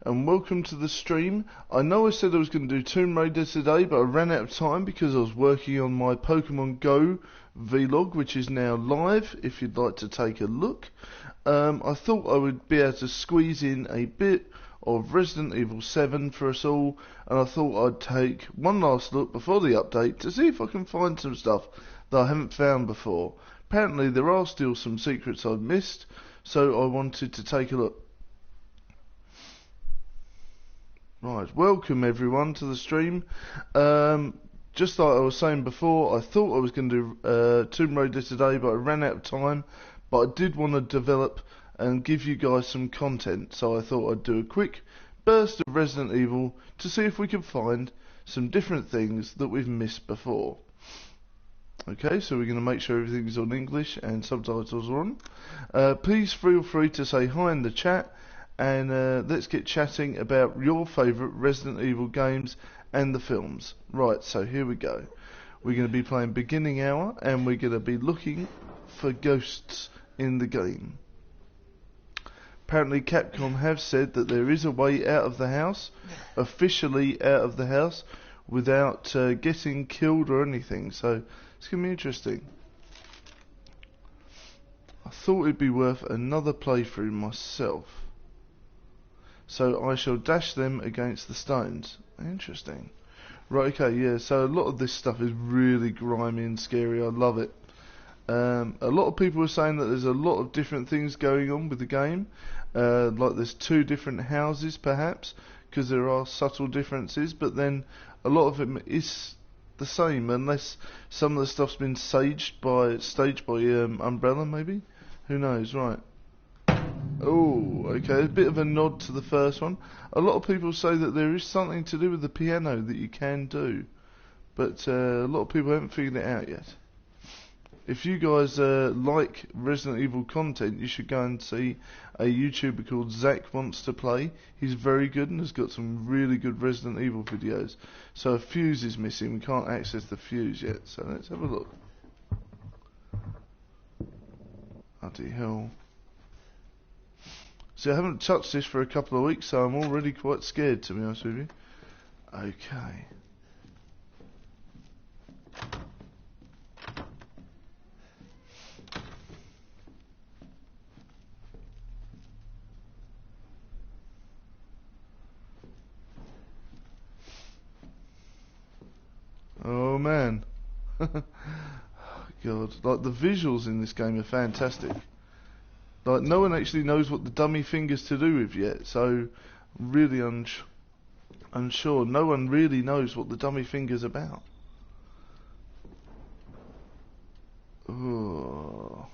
and welcome to the stream. I know I said I was going to do Tomb Raider today, but I ran out of time because I was working on my Pokemon Go vlog, which is now live, if you'd like to take a look. I thought I would be able to squeeze in a bit of Resident Evil 7 for us all, and I thought I'd take one last look before the update to see if I can find some stuff that I haven't found before. Apparently there are still some secrets I've missed, so I wanted to take a look. Right, welcome everyone to the stream. Just like I was saying before, I thought I was going to do Tomb Raider today, but I ran out of time. But I did want to develop and give you guys some content, so I thought I'd do a quick burst of Resident Evil to see if we can find some different things that we've missed before. Okay, so we're going to make sure everything's on English and subtitles are on. Please feel free to say hi in the chat. And let's get chatting about your favourite Resident Evil games and the films. Right, so here we go. We're going to be playing Beginning Hour, and we're going to be looking for ghosts in the game. Apparently Capcom have said that there is a way out of the house, officially out of the house, without getting killed or anything. So it's going to be interesting. I thought it'd be worth another playthrough myself. So I shall dash them against the stones. Interesting. Right, okay, yeah, so a lot of this stuff is really grimy and scary. I love it. A lot of people are saying that there's a lot of different things going on with the game. Like there's 2 different houses perhaps, because there are subtle differences, but then a lot of it is the same, unless some of the stuff's been staged by Umbrella maybe? Who knows, right. Oh, okay, a bit of a nod to the first one. A lot of people say that there is something to do with the piano that you can do, but a lot of people haven't figured it out yet. If you guys like Resident Evil content, you should go and see a YouTuber called Zach Wants to Play. He's very good and has got some really good Resident Evil videos. So a fuse is missing, we can't access the fuse yet, so let's have a look. Bloody hell. See, I haven't touched this for a couple of weeks, so I'm already quite scared, to be honest with you. Okay. Oh, man. Oh, God. Like, the visuals in this game are fantastic. Like, no one actually knows what the dummy finger's to do with yet, so really unsure. No one really knows what the dummy finger's about. Oh.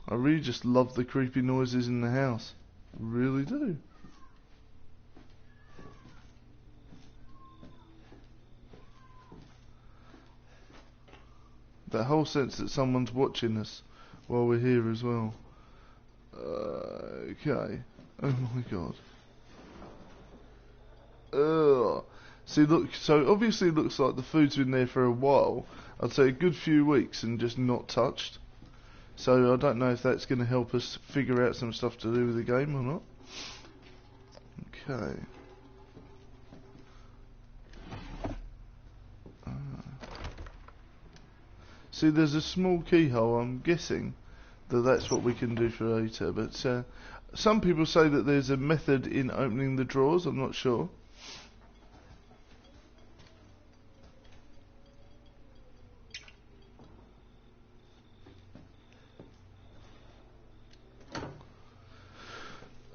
I really just love the creepy noises in the house. I really do. That whole sense that someone's watching us while we're here as well. Okay. Oh my god. Ugh. See, look, so obviously it looks like the food's been there for a while. I'd say a good few weeks and just not touched. So I don't know if that's going to help us figure out some stuff to do with the game or not. Okay. See, there's a small keyhole. I'm guessing that that's what we can do for later. But some people say that there's a method in opening the drawers. I'm not sure.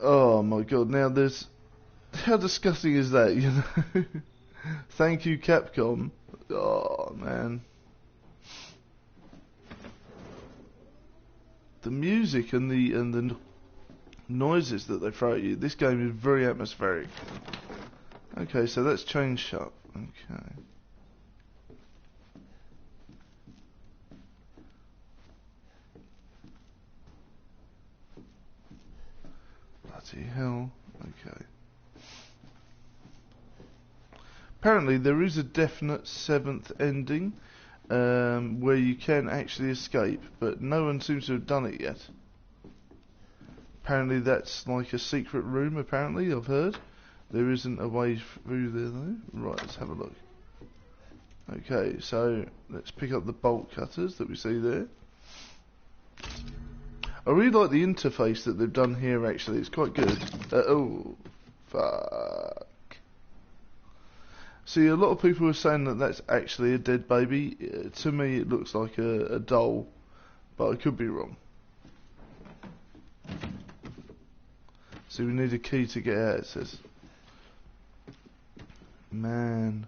Oh my god, now there's... How disgusting is that, you know? Thank you, Capcom. Oh, man. The music and the noises that they throw at you. This game is very atmospheric. Okay, so that's chained shut. Okay. Bloody hell. Okay. Apparently there is a definite 7th ending. Where you can actually escape, but no one seems to have done it yet. Apparently that's like a secret room, apparently, I've heard. There isn't a way through there though. Right, let's have a look. Okay, so let's pick up the bolt cutters that we see there. I really like the interface that they've done here actually, it's quite good. Oh, fuck. See, a lot of people are saying that that's actually a dead baby. To me it looks like a doll, but I could be wrong. So we need a key to get out, it says. Man.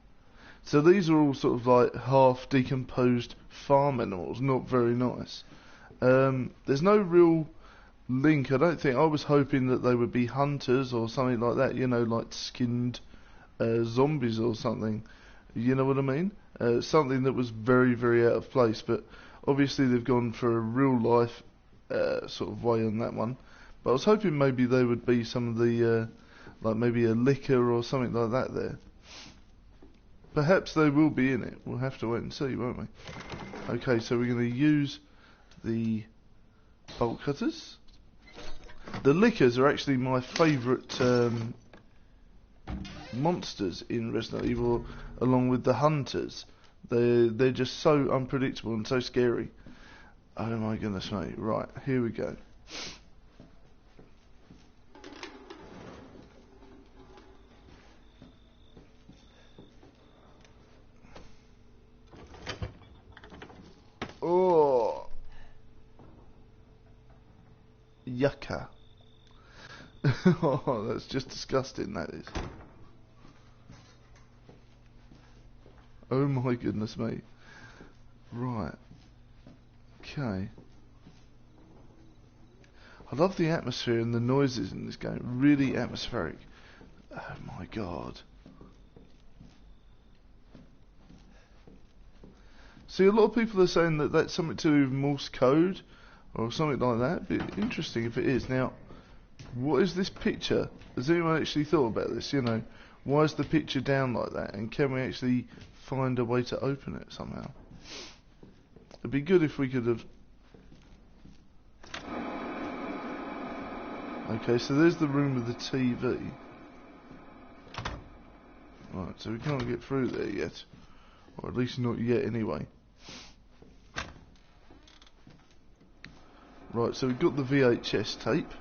So these are all sort of like half decomposed farm animals, not very nice. There's no real link, I don't think. I was hoping that they would be hunters or something like that, you know, like skinned zombies or something. You know what I mean? Something that was very, very out of place, but obviously they've gone for a real life sort of way on that one. But I was hoping maybe they would be some of the, like maybe a licker or something like that there. Perhaps they will be in it. We'll have to wait and see, won't we? Okay, so we're going to use the bolt cutters. The lickers are actually my favourite monsters in Resident Evil, along with the hunters. They're just so unpredictable and so scary. Oh my goodness me. Right, here we go. Oh, yucca. Oh, that's just disgusting, that is. Oh my goodness me. Right. Okay. I love the atmosphere and the noises in this game. Really atmospheric. Oh my god. See, a lot of people are saying that that's something to do with Morse code or something like that. But interesting if it is. Now, what is this picture? Has anyone actually thought about this? You know, why is the picture down like that? And can we actually find a way to open it somehow? It'd be good if we could have... Okay, so there's the room with the TV. Right, so we can't get through there yet. Or at least not yet anyway. Right, so we've got the VHS tape.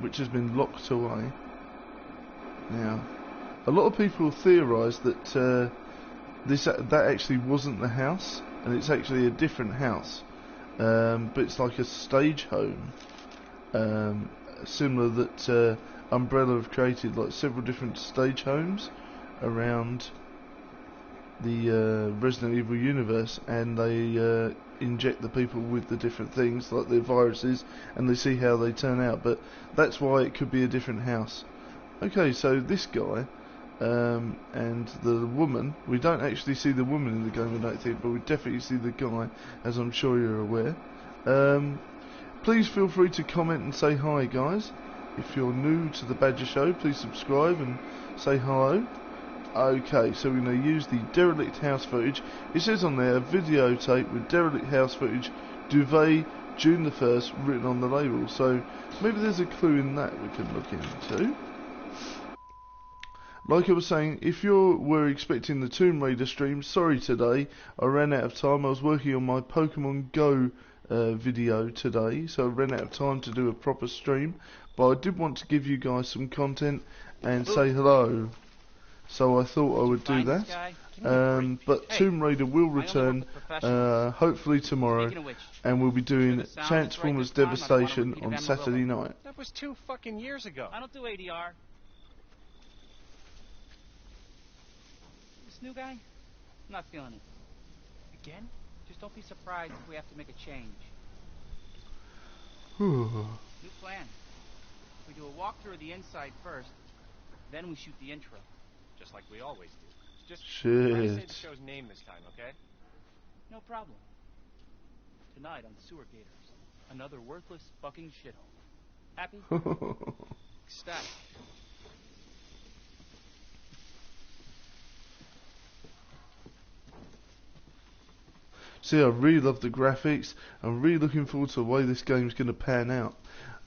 Which has been locked away. Now, a lot of people theorise that that actually wasn't the house, and it's actually a different house. But it's like a stage home, similar that Umbrella have created like several different stage homes around the Resident Evil universe, and they inject the people with the different things like the viruses, and they see how they turn out. But that's why it could be a different house. Okay, so this guy and the woman, we don't actually see the woman in the game, I don't think, but we definitely see the guy, as I'm sure you're aware. Please feel free to comment and say hi, guys. If you're new to the Badger Show, please subscribe and say hello. Okay, so we're going to use the derelict house footage. It says on there, videotape with derelict house footage, Duvet, June the 1st, written on the label. So maybe there's a clue in that we can look into. Like I was saying, if you were expecting the Tomb Raider stream, sorry today, I ran out of time. I was working on my Pokemon Go video today, so I ran out of time to do a proper stream. But I did want to give you guys some content and say hello. So I thought I would do that. But Tomb Raider will return hopefully tomorrow, and we'll be doing Transformers Devastation on Saturday night. That was 2 fucking years ago. I don't do ADR. This new guy? I'm not feeling it. Again? Just don't be surprised if we have to make a change. New plan. We do a walkthrough of the inside first, then we shoot the intro. Just like we always do. Just Shit. try to say the show's name this time, okay? No problem. Tonight on Sewer Gators, another worthless fucking shithole. Happy? Ecstatic. See, I really love the graphics. I'm really looking forward to the way this game's going to pan out.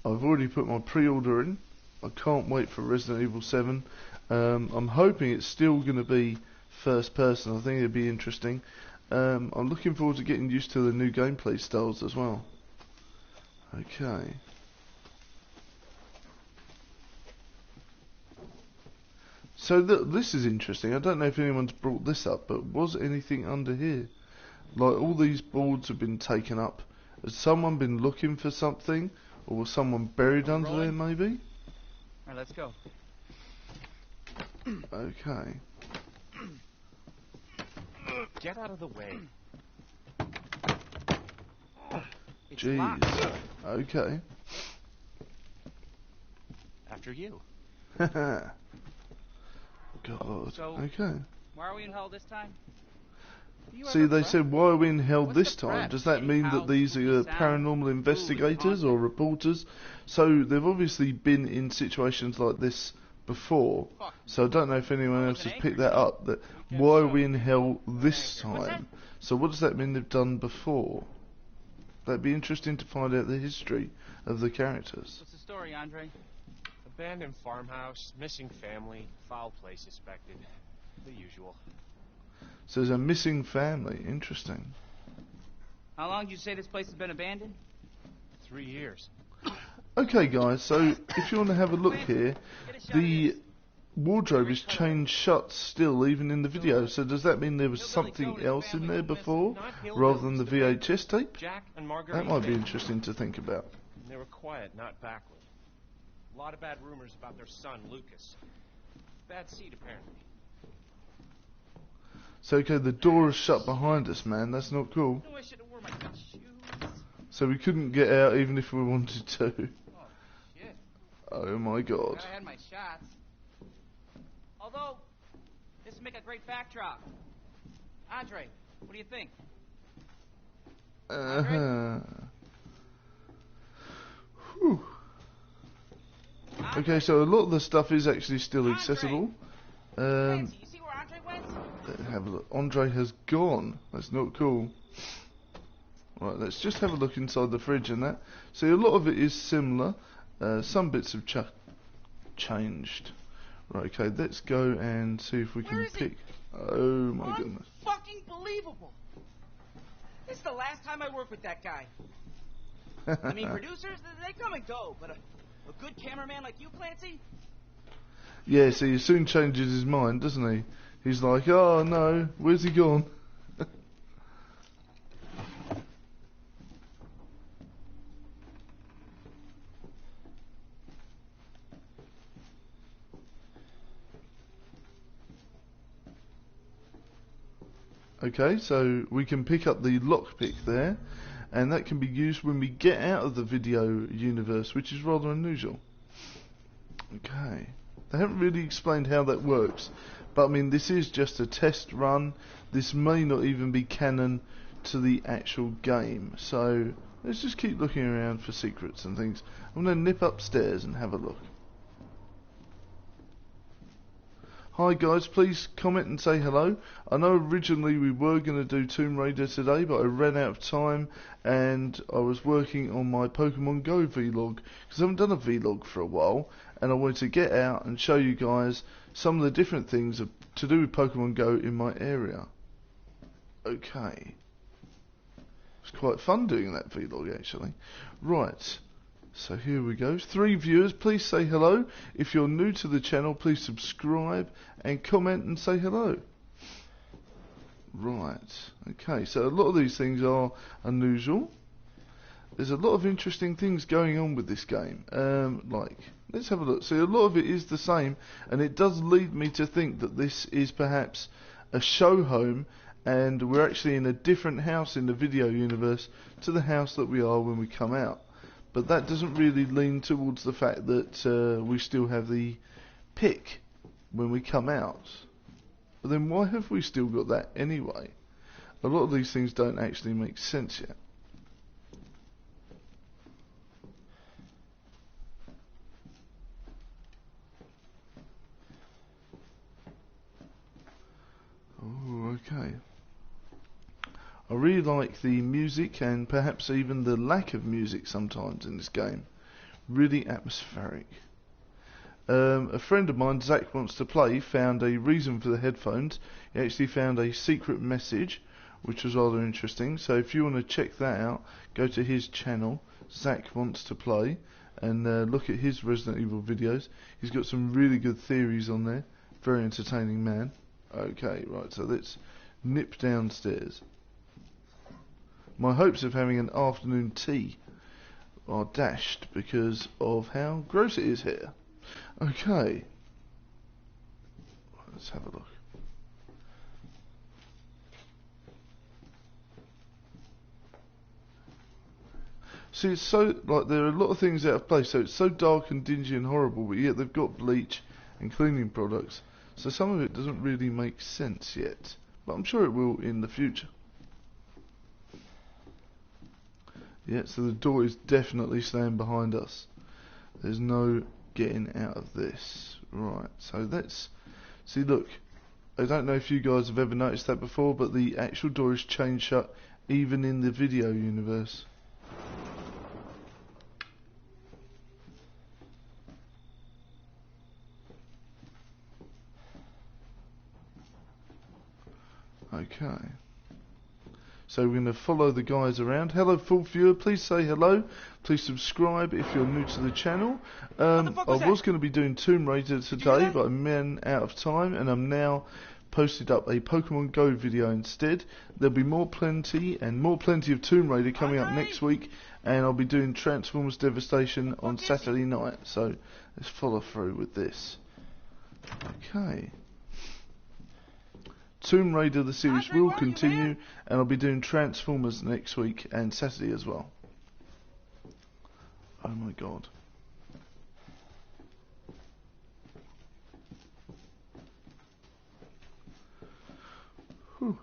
I've already put my pre-order in. I can't wait for Resident Evil 7. I'm hoping it's still going to be first person. I think it'll be interesting. I'm looking forward to getting used to the new gameplay styles as well. Okay. So this is interesting. I don't know if anyone's brought this up, but was anything under here? Like, all these boards have been taken up. Has someone been looking for something? Or was someone buried under there, maybe? Alright, let's go. Okay. Get out of the way. It's Jeez. locked. Okay. After you. God. So- Okay. Why are we in hell this time? Do you See, ever they prep? said, why are we in hell What's this the time? prep? Does that Any mean that house, these spooky are sound, paranormal food, investigators or haunted? reporters? So they've obviously been in situations like this before. Fuck. So I don't know if anyone Well, else it's has an picked anchor, that up. That We why are kept we some. in hell this anchor. What's that? time? So what does that mean they've done before? That'd be interesting to find out the history of the characters. What's the story, Andre? Abandoned farmhouse, missing family, foul play suspected. The usual. So there's a missing family. Interesting. How long did you say this place has been abandoned? 3 years. Okay, guys. So if you want to have a look here, Get a shot of the this. wardrobe is chained shut still, even in the video. So does that mean there was something else in there before, Not rather than the hillbillies, VHS tape? Jack and Marguerite. That might be Baker. interesting to think about. And they were quiet, not backward. A lot of bad rumors about their son, Lucas. Bad seed, apparently. So okay, the door is shut behind us, man. That's not cool. No, I should have worn my good shoes. So we couldn't get out even if we wanted to. Oh, shit. Oh my god. I had my shots. Although, this would make a great backdrop. Andre, what do you think? Uh-huh. Whew. Andre, Okay, so a lot of the stuff is actually still accessible. Clancy, you see where Andre went? Let's have a look. Andre has gone. That's not cool. Right, let's just have a look inside the fridge and that. See, a lot of it is similar. Some bits have changed. Right, okay, let's go and see if we Where can is he? pick. Oh my goodness. Fucking believable. This is the last time I work with that guy. I mean, producers, they come and go, but a good cameraman like you, Clancy? Yeah, see, he soon changes his mind, doesn't he? He's like, oh no, where's he gone? Okay, so we can pick up the lockpick there, and that can be used when we get out of the video universe, which is rather unusual. Okay, they haven't really explained how that works, but I mean, this is just a test run. This may not even be canon to the actual game, so let's just keep looking around for secrets and things. I'm going to nip upstairs and have a look. Hi guys, please comment and say hello. I know originally we were going to do Tomb Raider today, but I ran out of time and I was working on my Pokemon Go vlog, because I haven't done a vlog for a while, and I wanted to get out and show you guys some of the different things to do with Pokemon Go in my area. Okay. It's quite fun doing that vlog actually. Right. So here we go. 3 viewers, please say hello. If you're new to the channel, please subscribe and comment and say hello. Right. Okay, so a lot of these things are unusual. There's a lot of interesting things going on with this game. Like, let's have a look. See, a lot of it is the same, and it does lead me to think that this is perhaps a show home, and we're actually in a different house in the video universe to the house that we are when we come out. But that doesn't really lean towards the fact that we still have the pick when we come out. But then why have we still got that anyway? A lot of these things don't actually make sense yet. Oh, okay. I really like the music and perhaps even the lack of music sometimes in this game. Really atmospheric. A friend of mine, Zach Wants to Play, found a reason for the headphones. He actually found a secret message, which was rather interesting. So if you want to check that out, go to his channel, Zach Wants to Play, and look at his Resident Evil videos. He's got some really good theories on there. Very entertaining man. Okay, right, so let's nip downstairs. My hopes of having an afternoon tea are dashed because of how gross it is here. Okay, let's have a look. See, it's so, like, there are a lot of things out of place, so it's so dark and dingy and horrible, but yet they've got bleach and cleaning products, so some of it doesn't really make sense yet, but I'm sure it will in the future. Yeah, so the door is definitely staying behind us. There's no getting out of this. Right, so let's see. Look, I don't know if you guys have ever noticed that before, but the actual door is chained shut even in the video universe. Okay, so we're going to follow the guys around. Hello, full viewer, please say hello. Please subscribe if you're new to the channel. I was going to be doing Tomb Raider today, but I'm ran out of time, and I'm now posted up a Pokemon Go video instead. There'll be plenty of Tomb Raider coming up next week, and I'll be doing Transformers Devastation on Saturday night. So let's follow through with this. Okay. Tomb Raider the series will continue, and I'll be doing Transformers next week and Saturday as well. Oh my god. Whew.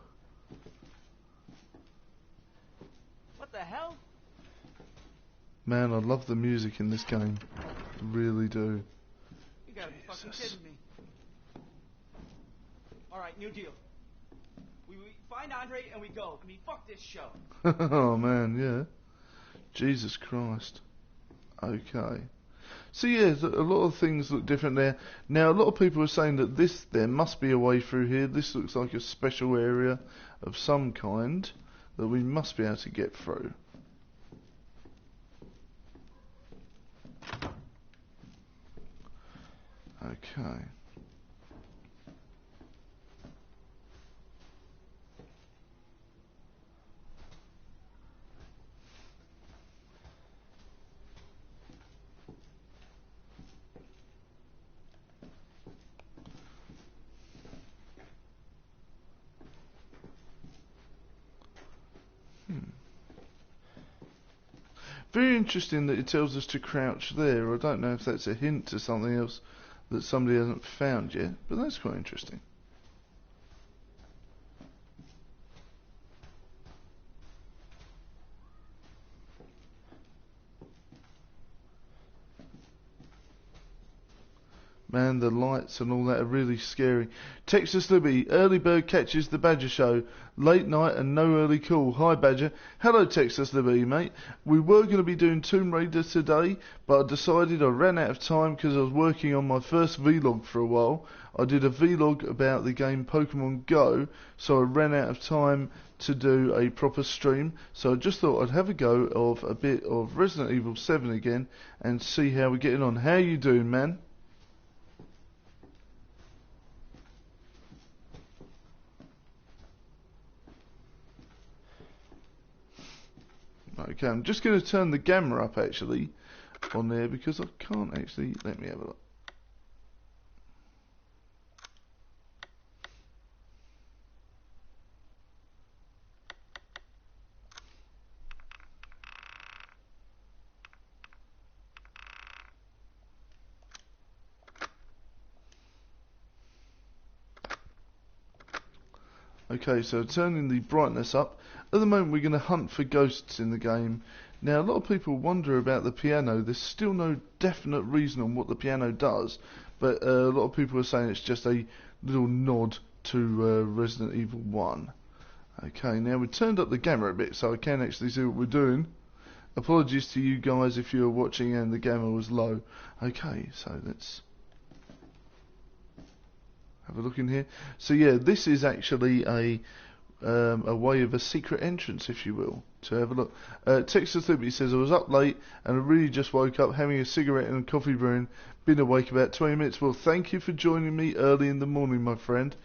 What the hell? Man, I love the music in this game. I really do. You gotta be fucking kidding me. Alright, new deal. We find Andre and we go. I mean, fuck this show. Oh man, yeah. Jesus Christ. Okay. So yeah, a lot of things look different there. Now, a lot of people are saying that there must be a way through here. This looks like a special area of some kind that we must be able to get through. Okay. Very interesting that it tells us to crouch there. I don't know if that's a hint to something else that somebody hasn't found yet, but that's quite interesting. Man, the lights and all that are really scary. Texas Libby, early bird catches the Badger show. Late night and no early call. Hi Badger. Hello Texas Libby, mate. We were going to be doing Tomb Raider today, but I decided I ran out of time because I was working on my first vlog for a while. I did a vlog about the game Pokemon Go, so I ran out of time to do a proper stream. So I just thought I'd have a go of a bit of Resident Evil 7 again and see how we're getting on. How you doing, man? Okay, I'm just going to turn the gamma up actually on there because I can't actually. Let me have a look. Okay, so turning the brightness up. At the moment we're going to hunt for ghosts in the game. Now a lot of people wonder about the piano. There's still no definite reason on what the piano does, but a lot of people are saying it's just a little nod to Resident Evil 1. Okay, now we turned up the gamma a bit so I can actually see what we're doing. Apologies to you guys if you were watching and the gamma was low. Okay, so let's have a look in here. So yeah, this is actually a way of a secret entrance, if you will, to have a look. Texas Liberty says, I was up late and I really just woke up having a cigarette and a coffee brewing. Been awake about 20 minutes. Well, thank you for joining me early in the morning, my friend.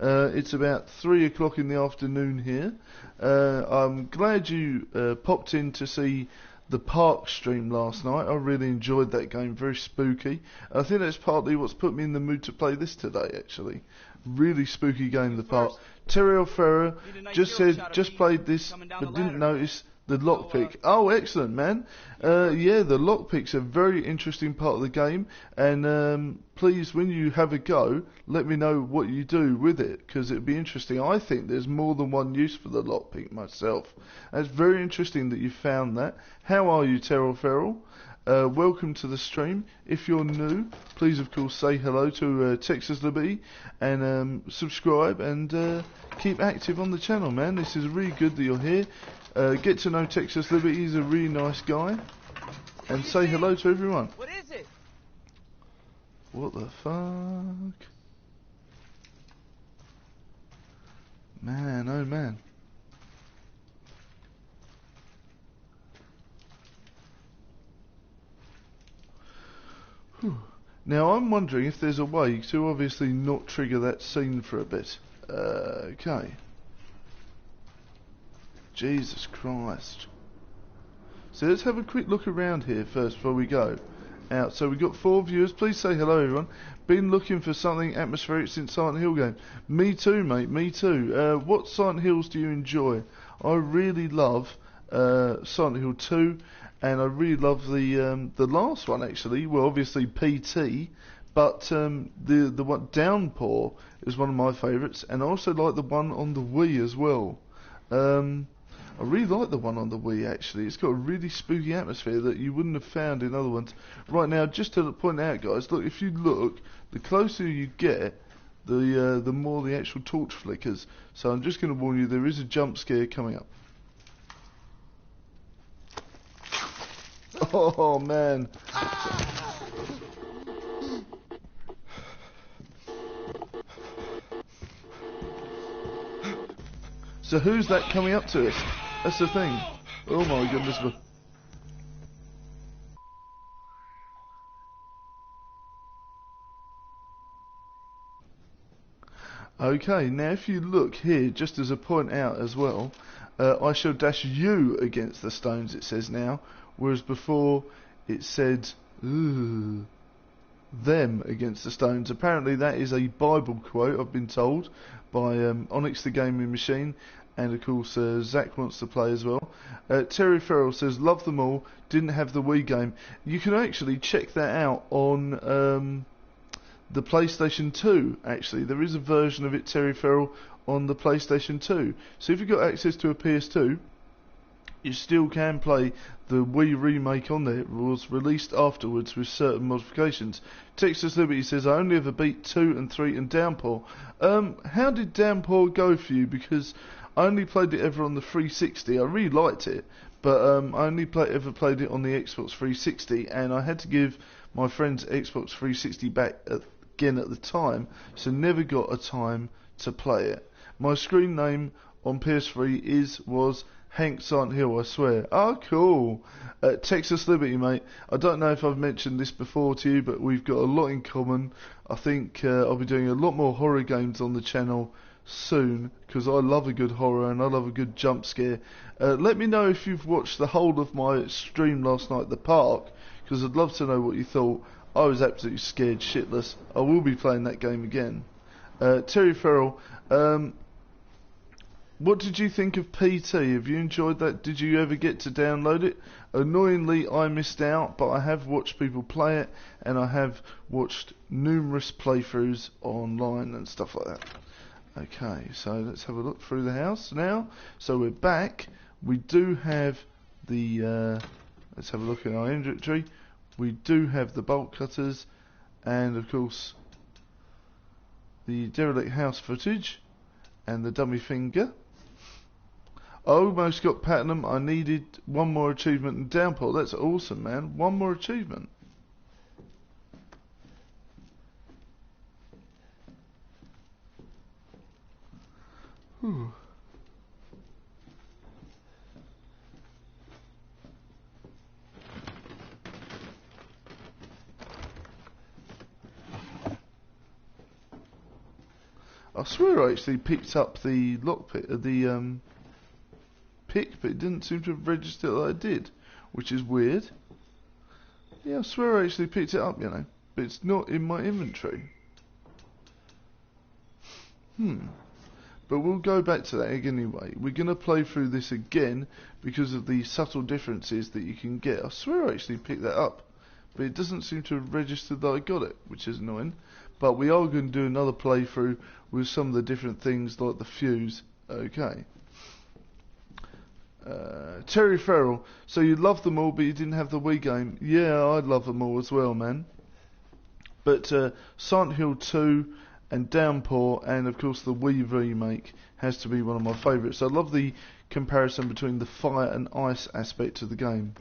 It's about 3 o'clock in the afternoon here. I'm glad you popped in to see the Park stream last night. I really enjoyed that game, very spooky. I think that's partly what's put me in the mood to play this today, actually. Really spooky game, the Park. Terry O'Farrell just said, just played this, but didn't notice the lockpick. Oh, excellent, man. Yeah, the lockpick's a very interesting part of the game, and please, when you have a go, let me know what you do with it, because it'd be interesting. I think there's more than one use for the lockpick myself. And it's very interesting that you found that. How are you, Terrell Farrell? Welcome to the stream. If you're new, please of course say hello to Texas Liberty and subscribe and keep active on the channel, man. This is really good that you're here. Get to know Texas Liberty. He's a really nice guy. And say hello to everyone. What is it? What the fuck? Man, oh man. Whew. Now I'm wondering if there's a way to obviously not trigger that scene for a bit. Okay. Jesus Christ. So let's have a quick look around here first before we go out. So we've got 4 viewers. Please say hello, everyone. Been looking for something atmospheric since Silent Hill game. Me too, mate. Me too. What Silent Hills do you enjoy? I really love Silent Hill 2, and I really love the last one actually. Well, obviously PT, but the one Downpour is one of my favourites, and I also like the one on the Wii as well. I really like the one on the Wii actually. It's got a really spooky atmosphere that you wouldn't have found in other ones. Right now, just to point out, guys, look, if you look, the closer you get, the more the actual torch flickers. So I'm just going to warn you, there is a jump scare coming up. Oh man. So who's that coming up to us? That's the thing. Oh my goodness. Okay, now if you look here, just as a point out as well, I shall dash you against the stones, it says now, whereas before it said them against the stones. Apparently that is a Bible quote, I've been told, by Onyx the Gaming Machine. And of course Zach wants to play as well. Terry Farrell says, love them all, didn't have the Wii game. You can actually check that out on the PlayStation 2 actually. There is a version of it, Terry Farrell, on the PlayStation 2. So if you've got access to a PS2, you still can play the Wii remake on there. It was released afterwards with certain modifications. Texas Liberty says, I only ever beat 2 and 3 and Downpour. How did Downpour go for you? Because I only played it ever on the 360. I really liked it, but I only ever played it on the Xbox 360, and I had to give my friend's Xbox 360 back again at the time, so never got a time to play it. My screen name on PS3 was Hank Silent Hill, I swear. Oh, cool. Texas Liberty, mate. I don't know if I've mentioned this before to you, but we've got a lot in common. I think I'll be doing a lot more horror games on the channel soon, because I love a good horror and I love a good jump scare. Let me know if you've watched the whole of my stream last night at the park, because I'd love to know what you thought. I was absolutely scared shitless. I will be playing that game again. Terry Farrell, what did you think of PT? Have you enjoyed that? Did you ever get to download it? Annoyingly, I missed out, but I have watched people play it, and I have watched numerous playthroughs online and stuff like that. Okay, so let's have a look through the house now. So we're back. We do have the, let's have a look at our inventory. We do have the bolt cutters, and of course the derelict house footage, and the dummy finger. I almost got platinum. I needed one more achievement in Downpour. That's awesome, man. One more achievement. Whew. I swear I actually picked up the lockpick, the pick, but it didn't seem to have registered that I did, which is weird. Yeah, I swear I actually picked it up, you know, but it's not in my inventory. But we'll go back to that anyway. We're going to play through this again because of the subtle differences that you can get. I swear I actually picked that up, but it doesn't seem to have registered that I got it, which is annoying. But we are going to do another playthrough with some of the different things like the fuse. Okay. Terry Farrell. So you love them all, but you didn't have the Wii game. Yeah, I love them all as well, man. But Silent Hill 2 and Downpour, and of course the Wii remake has to be one of my favourites. I love the comparison between the fire and ice aspect of the game.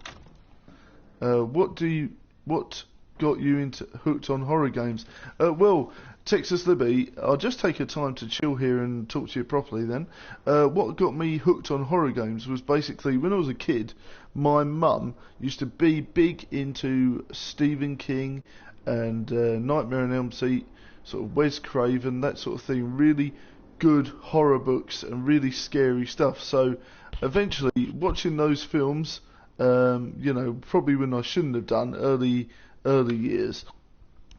What got you into hooked on horror games? Well, Texas Libby, I'll just take a time to chill here and talk to you properly then. What got me hooked on horror games was basically when I was a kid, my mum used to be big into Stephen King and Nightmare on Elm Street, sort of Wes Craven, that sort of thing. Really good horror books and really scary stuff. So eventually watching those films, you know, probably when I shouldn't have done, early years,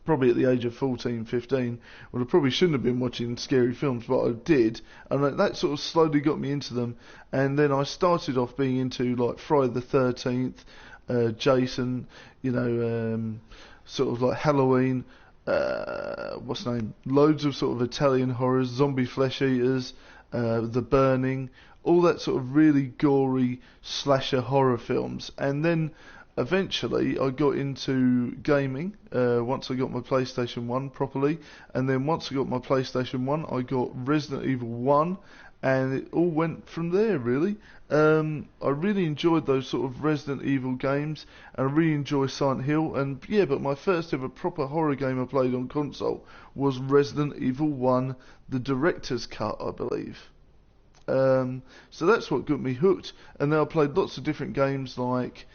probably at the age of 14, 15, well, I probably shouldn't have been watching scary films, but I did, and that sort of slowly got me into them. And then I started off being into like Friday the 13th, Jason, you know, sort of like Halloween, what's the name, loads of sort of Italian horrors, zombie flesh eaters, The Burning, all that sort of really gory slasher horror films. And then eventually I got into gaming once I got my PlayStation 1 properly, and then once I got my PlayStation 1 I got Resident Evil 1, and it all went from there really. I really enjoyed those sort of Resident Evil games, and I really enjoy Silent Hill, and yeah, but my first ever proper horror game I played on console was Resident Evil 1, the director's cut, I believe. So that's what got me hooked, and then I played lots of different games like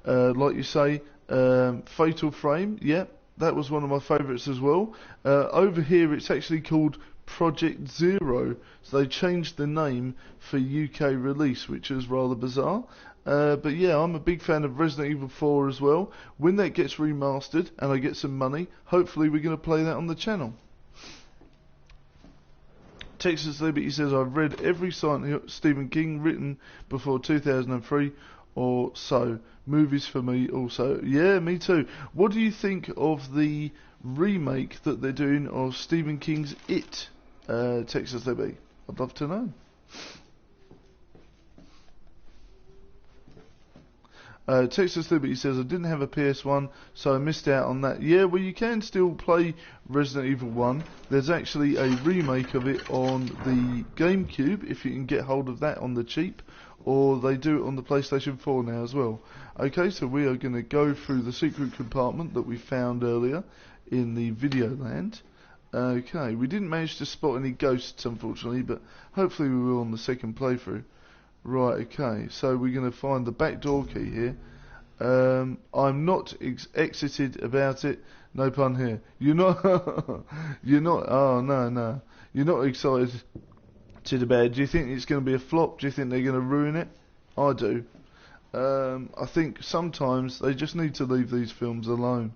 you say, Fatal Frame, yeah, that was one of my favourites as well. Over here it's actually called Project Zero, so they changed the name for UK release, which is rather bizarre. But yeah, I'm a big fan of Resident Evil 4 as well. When that gets remastered and I get some money, hopefully we're going to play that on the channel. Texas Liberty says, I've read every Stephen King written before 2003 or so. Movies for me also. Yeah, me too. What do you think of the remake that they're doing of Stephen King's It, Texas Liberty? I'd love to know. Texas Liberty says, I didn't have a PS1, so I missed out on that. Yeah, well, you can still play Resident Evil 1. There's actually a remake of it on the GameCube, if you can get hold of that on the cheap, or they do it on the PlayStation 4 now as well. Okay, so we are going to go through the secret compartment that we found earlier in the video land. Okay, we didn't manage to spot any ghosts, unfortunately, but hopefully we will on the second playthrough. Right, okay, so we're going to find the back door key here. I'm not exited about it, no pun here. You're not, oh no, you're not excited about it. Do you think it's going to be a flop? Do you think they're going to ruin it? I do. I think sometimes they just need to leave these films alone.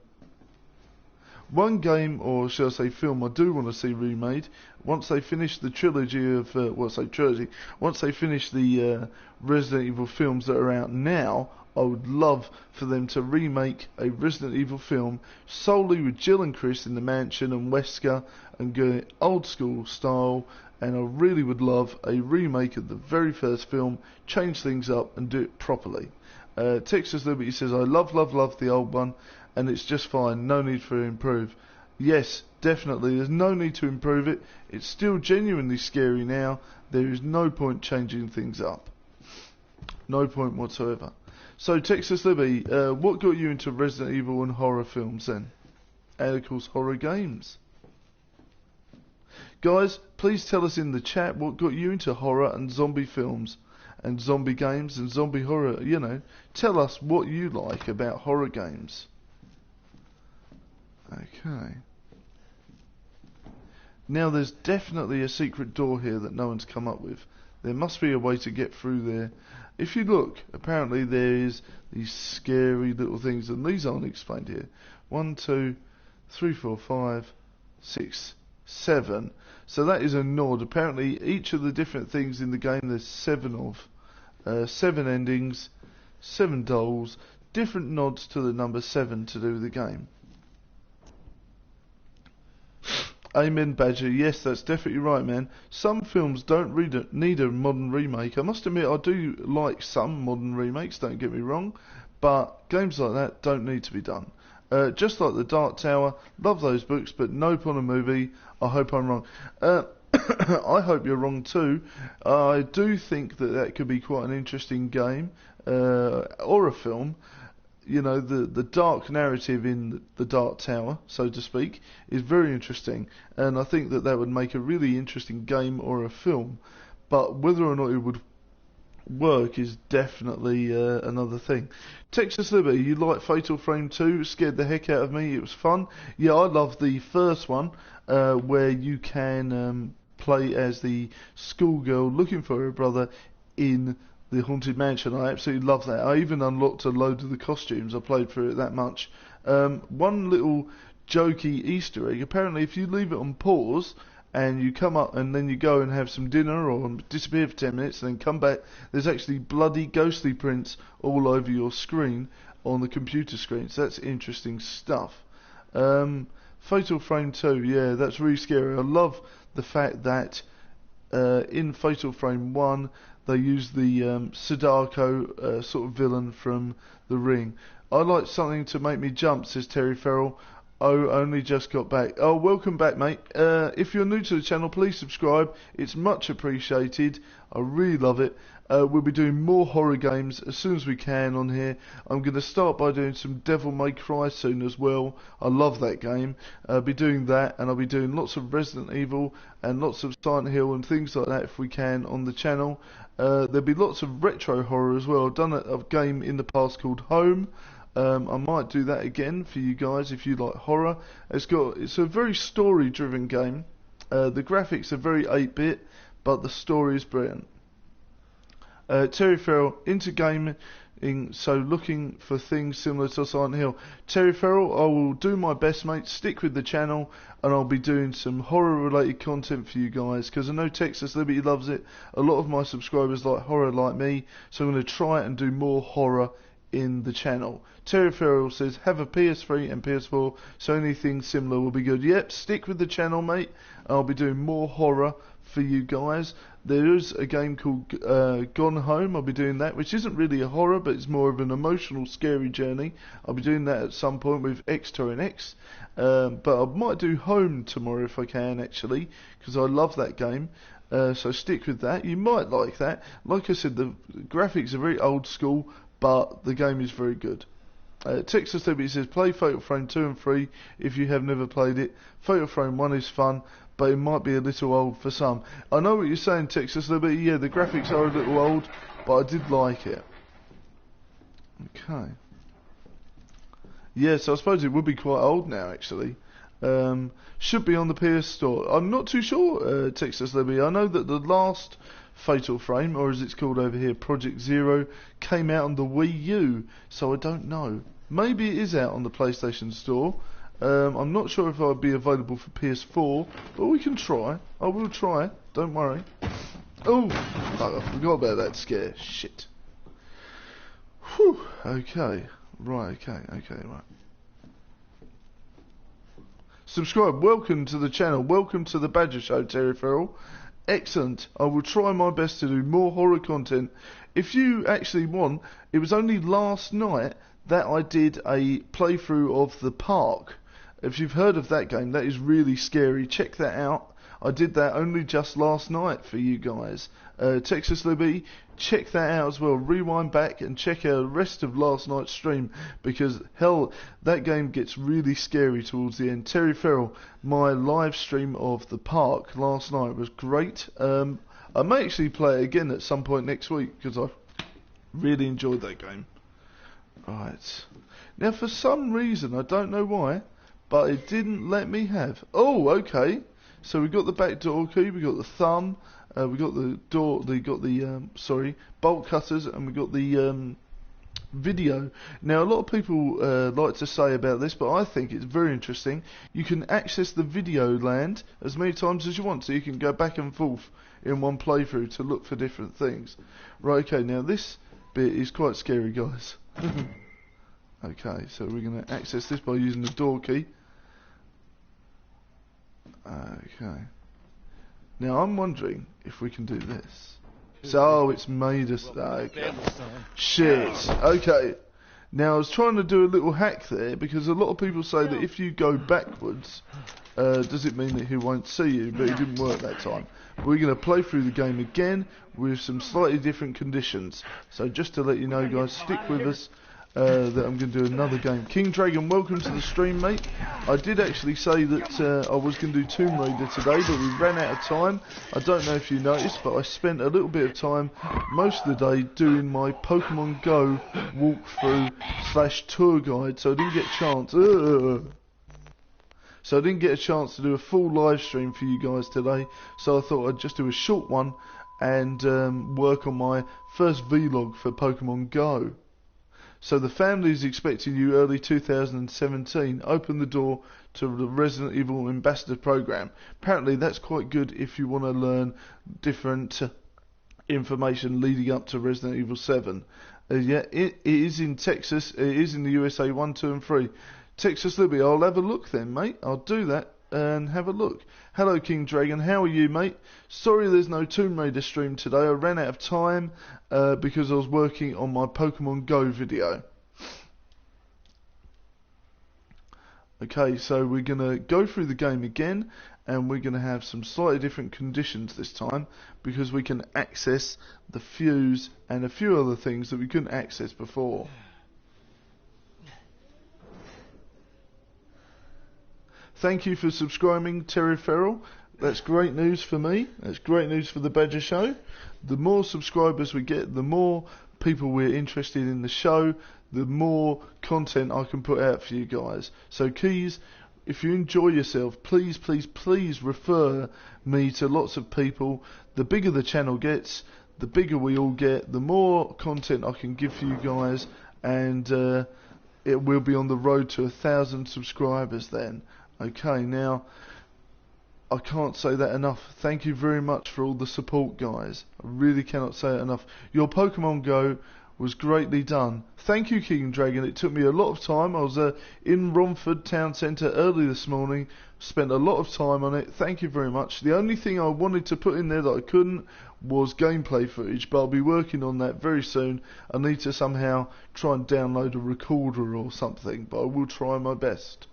One game, or shall I say film, I do want to see remade, once they finish the trilogy of, once they finish the Resident Evil films that are out now, I would love for them to remake a Resident Evil film solely with Jill and Chris in the mansion and Wesker, and go it old school style, and I really would love a remake of the very first film, change things up and do it properly. Texas Liberty says, I love the old one, and it's just fine, no need for improve. Yes, definitely, there's no need to improve it. It's still genuinely scary now. There is no point changing things up. No point whatsoever. So, Texas Libby, what got you into Resident Evil and horror films then? And of course, horror games. Guys, please tell us in the chat what got you into horror and zombie films and zombie games and zombie horror. You know, tell us what you like about horror games. Okay. Now, there's definitely a secret door here that no one's come up with. There must be a way to get through there. If you look, apparently there is these scary little things, and these aren't explained here. 1, 2, 3, 4, 5, 6, 7. So that is a nod. Apparently each of the different things in the game, there's 7 of. 7 endings, 7 dolls, different nods to the number 7 to do with the game. Amen, Badger. Yes, that's definitely right, man. Some films don't need a modern remake. I must admit, I do like some modern remakes, don't get me wrong, but games like that don't need to be done. Just like The Dark Tower, love those books, but nope on a movie. I hope I'm wrong. I hope you're wrong too. I do think that could be quite an interesting game, or a film. You know, the dark narrative in The Dark Tower, so to speak, is very interesting, and I think that would make a really interesting game or a film, but whether or not it would work is definitely another thing. Texas Liberty, you like Fatal Frame 2? It scared the heck out of me. It was fun. Yeah, I love the first one, where you can play as the schoolgirl looking for her brother in the Haunted Mansion. I absolutely love that. I even unlocked a load of the costumes. I played through it that much. One little jokey Easter egg, apparently if you leave it on pause and you come up and then you go and have some dinner or disappear for 10 minutes and then come back, there's actually bloody ghostly prints all over your screen on the computer screen. So that's interesting stuff. Fatal Frame 2, yeah, that's really scary. I love the fact that in Fatal Frame 1 they use the Sadako sort of villain from The Ring. I like something to make me jump, says Terry Farrell. Oh, only just got back. Oh, welcome back, mate. If you're new to the channel, please subscribe. It's much appreciated. I really love it. We'll be doing more horror games as soon as we can on here. I'm going to start by doing some Devil May Cry soon as well. I love that game. I'll be doing that, and I'll be doing lots of Resident Evil and lots of Silent Hill and things like that if we can on the channel. There'll be lots of retro horror as well. I've done a game in the past called Home. I might do that again for you guys if you like horror. It's a very story driven game. The graphics are very 8-bit, but the story is brilliant. Terry Farrell, into gaming, so looking for things similar to Silent Hill. Terry Farrell, I will do my best, mate. Stick with the channel, and I'll be doing some horror-related content for you guys, because I know Texas Liberty loves it. A lot of my subscribers like horror like me, so I'm going to try and do more horror in the channel. Terry Farrell says, have a PS3 and PS4, so anything similar will be good. Yep, stick with the channel, mate. I'll be doing more horror for you guys. There is a game called Gone Home. I'll be doing that, which isn't really a horror, but it's more of an emotional, scary journey. I'll be doing that at some point with X-Tor and X. But I might do Home tomorrow if I can, actually, because I love that game. So stick with that. You might like that. Like I said, the graphics are very old school, but the game is very good. Texas Liberty says, play Fatal Frame 2 and 3 if you have never played it. Fatal Frame 1 is fun, but it might be a little old for some. I know what you're saying, Texas Liberty. Yeah, the graphics are a little old, but I did like it. Okay. Yes, I suppose it would be quite old now, actually. Should be on the PS Store. I'm not too sure, Texas Liberty. I know that the last Fatal Frame, or as it's called over here, Project Zero, came out on the Wii U, so I don't know. Maybe it is out on the PlayStation Store. I'm not sure if I'll be available for PS4, but we can try. I will try, don't worry. Oh, I forgot about that scare. Shit. Whew, okay. Right, right. Subscribe. Welcome to the channel. Welcome to the Badger Show, Terry Farrell. Excellent. I will try my best to do more horror content. If you actually want, it was only last night that I did a playthrough of The Park. If you've heard of that game, that is really scary. Check that out. I did that only just last night for you guys. Texas Libby, check that out as well. Rewind back and check out the rest of last night's stream, because hell, that game gets really scary towards the end. Terry Farrell, my live stream of the park last night was great. I may actually play it again at some point next week, because I really enjoyed that game. Right. Now, for some reason, I don't know why, but it didn't let me have... Oh, okay. So we got the back door key, we got the thumb, we got the door, bolt cutters, and we got the video. Now, a lot of people like to say about this, but I think it's very interesting. You can access the video land as many times as you want, so you can go back and forth in one playthrough to look for different things. Right, okay, now this bit is quite scary, guys. Okay, so we're going to access this by using the door key. Okay. Now I'm wondering if we can do this. So, it's made us... Okay. Shit. Okay. Now I was trying to do a little hack there, because a lot of people say that if you go backwards, does it mean that he won't see you? But it didn't work that time. We're going to play through the game again with some slightly different conditions. So just to let you know, guys, stick with us. That I'm going to do another game. King Dragon, welcome to the stream, mate. I did actually say that I was going to do Tomb Raider today, but we ran out of time. I don't know if you noticed, but I spent a little bit of time most of the day doing my Pokemon Go walkthrough / tour guide, so I didn't get a chance. So I didn't get a chance to do a full live stream for you guys today, so I thought I'd just do a short one and work on my first vlog for Pokemon Go. So the family is expecting you early 2017. Open the door to the Resident Evil Ambassador Program. Apparently that's quite good if you want to learn different information leading up to Resident Evil 7. Yeah, it is in Texas. It is in the USA 1, 2 and 3. Texas Libby, I'll have a look then, mate. I'll do that and have a look. Hello, King Dragon. How are you, mate? Sorry there's no Tomb Raider stream today. I ran out of time because I was working on my Pokemon Go video. Okay, so we're going to go through the game again, and we're going to have some slightly different conditions this time, because we can access the fuse and a few other things that we couldn't access before. Thank you for subscribing, Terry Farrell. That's great news for me. That's great news for the Badger Show. The more subscribers we get, the more people we're interested in the show, the more content I can put out for you guys. So Keys, if you enjoy yourself, please, please, please refer me to lots of people. The bigger the channel gets, the bigger we all get, the more content I can give for you guys, and it will be on the road to 1,000 subscribers then. Okay, now, I can't say that enough. Thank you very much for all the support, guys. I really cannot say it enough. Your Pokemon Go was greatly done. Thank you, King Dragon. It took me a lot of time. I was in Romford Town Centre early this morning. Spent a lot of time on it. Thank you very much. The only thing I wanted to put in there that I couldn't was gameplay footage, but I'll be working on that very soon. I need to somehow try and download a recorder or something, but I will try my best.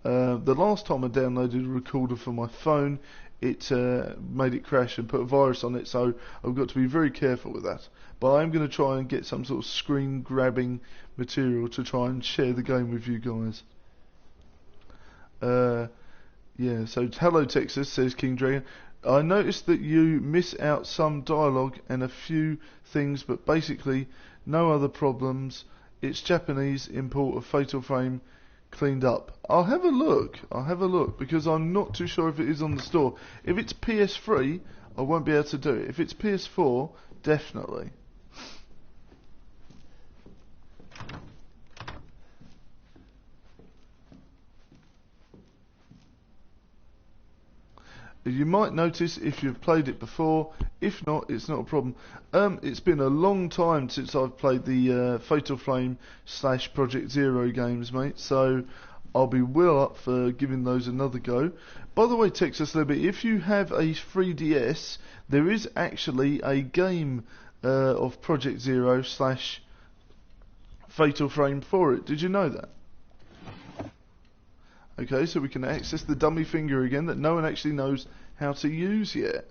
The last time I downloaded a recorder for my phone, it made it crash and put a virus on it, so I've got to be very careful with that. But I'm going to try and get some sort of screen grabbing material to try and share the game with you guys. Yeah, so hello Texas, says King Dragon. I noticed that you miss out some dialogue and a few things, but basically no other problems. It's Japanese import of Fatal Frame cleaned up. I'll have a look, because I'm not too sure if it is on the store. If it's PS3, I won't be able to do it. If it's PS4, definitely. You might notice if you've played it before. If not, it's not a problem. It's been a long time since I've played the Fatal Frame / Project Zero games, mate. So I'll be well up for giving those another go. By the way, Texas Liberty, if you have a 3DS, there is actually a game of Project Zero / Fatal Frame for it. Did you know that? Okay, so we can access the dummy finger again that no one actually knows how to use yet.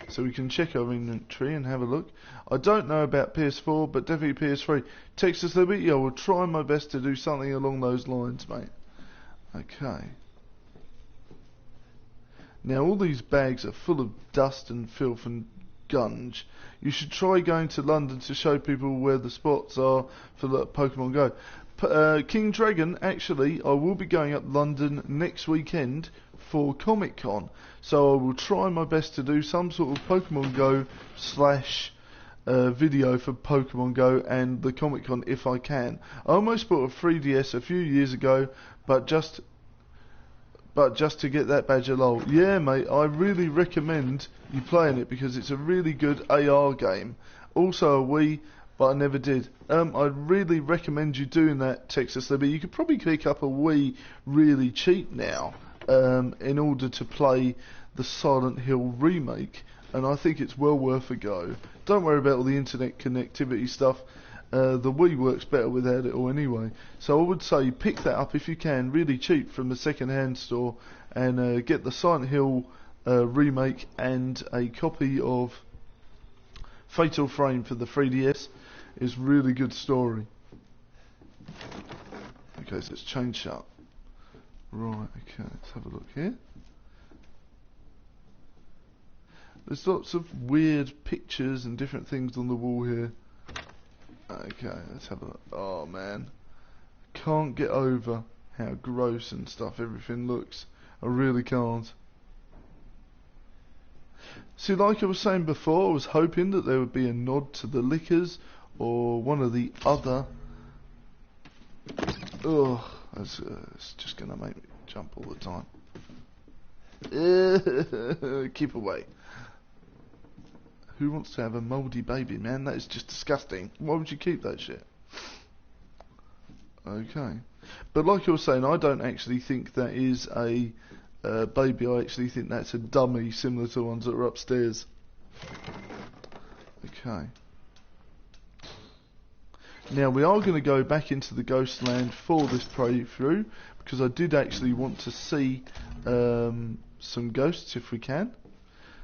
So we can check our inventory and have a look. I don't know about PS4, but definitely PS3. Texas Liberty, I will try my best to do something along those lines, mate. Okay. Now all these bags are full of dust and filth and gunge. You should try going to London to show people where the spots are for the Pokemon Go. King Dragon, actually, I will be going up London next weekend for Comic Con, so I will try my best to do some sort of Pokemon Go / video for Pokemon Go and the Comic Con if I can. I almost bought a 3DS a few years ago, but just to get that badge of lol. Yeah, mate, I really recommend you playing it because it's a really good AR game. Also a Wii, but I never did. I really recommend you doing that, Texas Liberty. You could probably pick up a Wii really cheap now in order to play the Silent Hill remake, and I think it's well worth a go. Don't worry about all the internet connectivity stuff. The Wii works better without it all anyway. So I would say pick that up if you can, really cheap from the second-hand store, and get the Silent Hill remake and a copy of Fatal Frame for the 3DS. It's a really good story. Okay, so it's chained shut. Right, okay, let's have a look here. There's lots of weird pictures and different things on the wall here. Okay, let's have a look. Oh man, can't get over how gross and stuff everything looks. I really can't. See, like I was saying before, I was hoping that there would be a nod to the Lickers or one of the other. Ugh, it's just gonna make me jump all the time. Keep away. Who wants to have a mouldy baby, man? That is just disgusting. Why would you keep that shit? Okay. But like I was saying, I don't actually think that is a baby. I actually think that's a dummy, similar to the ones that are upstairs. Okay. Now we are going to go back into the ghost land for this playthrough, because I did actually want to see some ghosts if we can.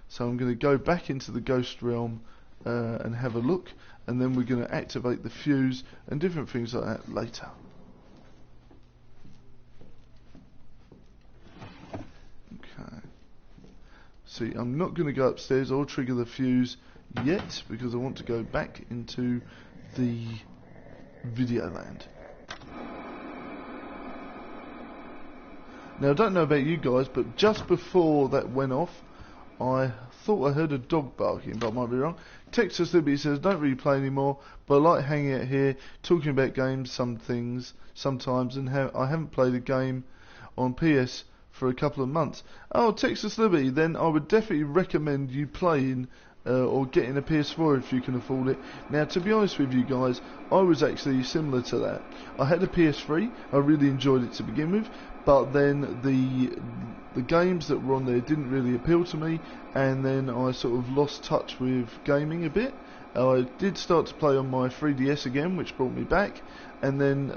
So I'm going to go back into the ghost realm and have a look, and then we're going to activate the fuse and different things like that later. Okay. See, I'm not going to go upstairs or trigger the fuse yet because I want to go back into the video land. Now I don't know about you guys, but just before that went off, I thought I heard a dog barking, but I might be wrong. Texas Liberty says, don't really play anymore, but I like hanging out here, talking about games, sometimes, and I haven't played a game on PS for a couple of months. Oh, Texas Liberty, then I would definitely recommend you playing or getting a PS4 if you can afford it. Now, to be honest with you guys, I was actually similar to that. I had a PS3, I really enjoyed it to begin with, but then the games that were on there didn't really appeal to me, and then I sort of lost touch with gaming a bit. I did start to play on my 3DS again, which brought me back, and then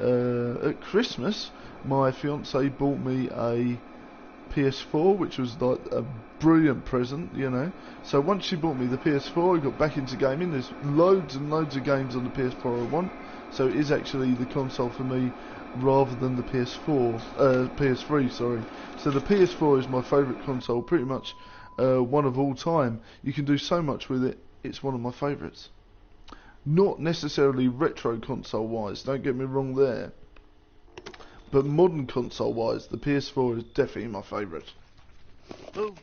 at Christmas my fiance bought me a PS4, which was like a brilliant present, you know. So once she bought me the PS4, I got back into gaming. There's loads and loads of games on the PS4 I want, so it is actually the console for me rather than the PS3, sorry. So the PS4 is my favourite console, pretty much one of all time. You can do so much with it, it's one of my favourites. Not necessarily retro console wise, don't get me wrong there, but modern console wise, the PS4 is definitely my favourite. Boo.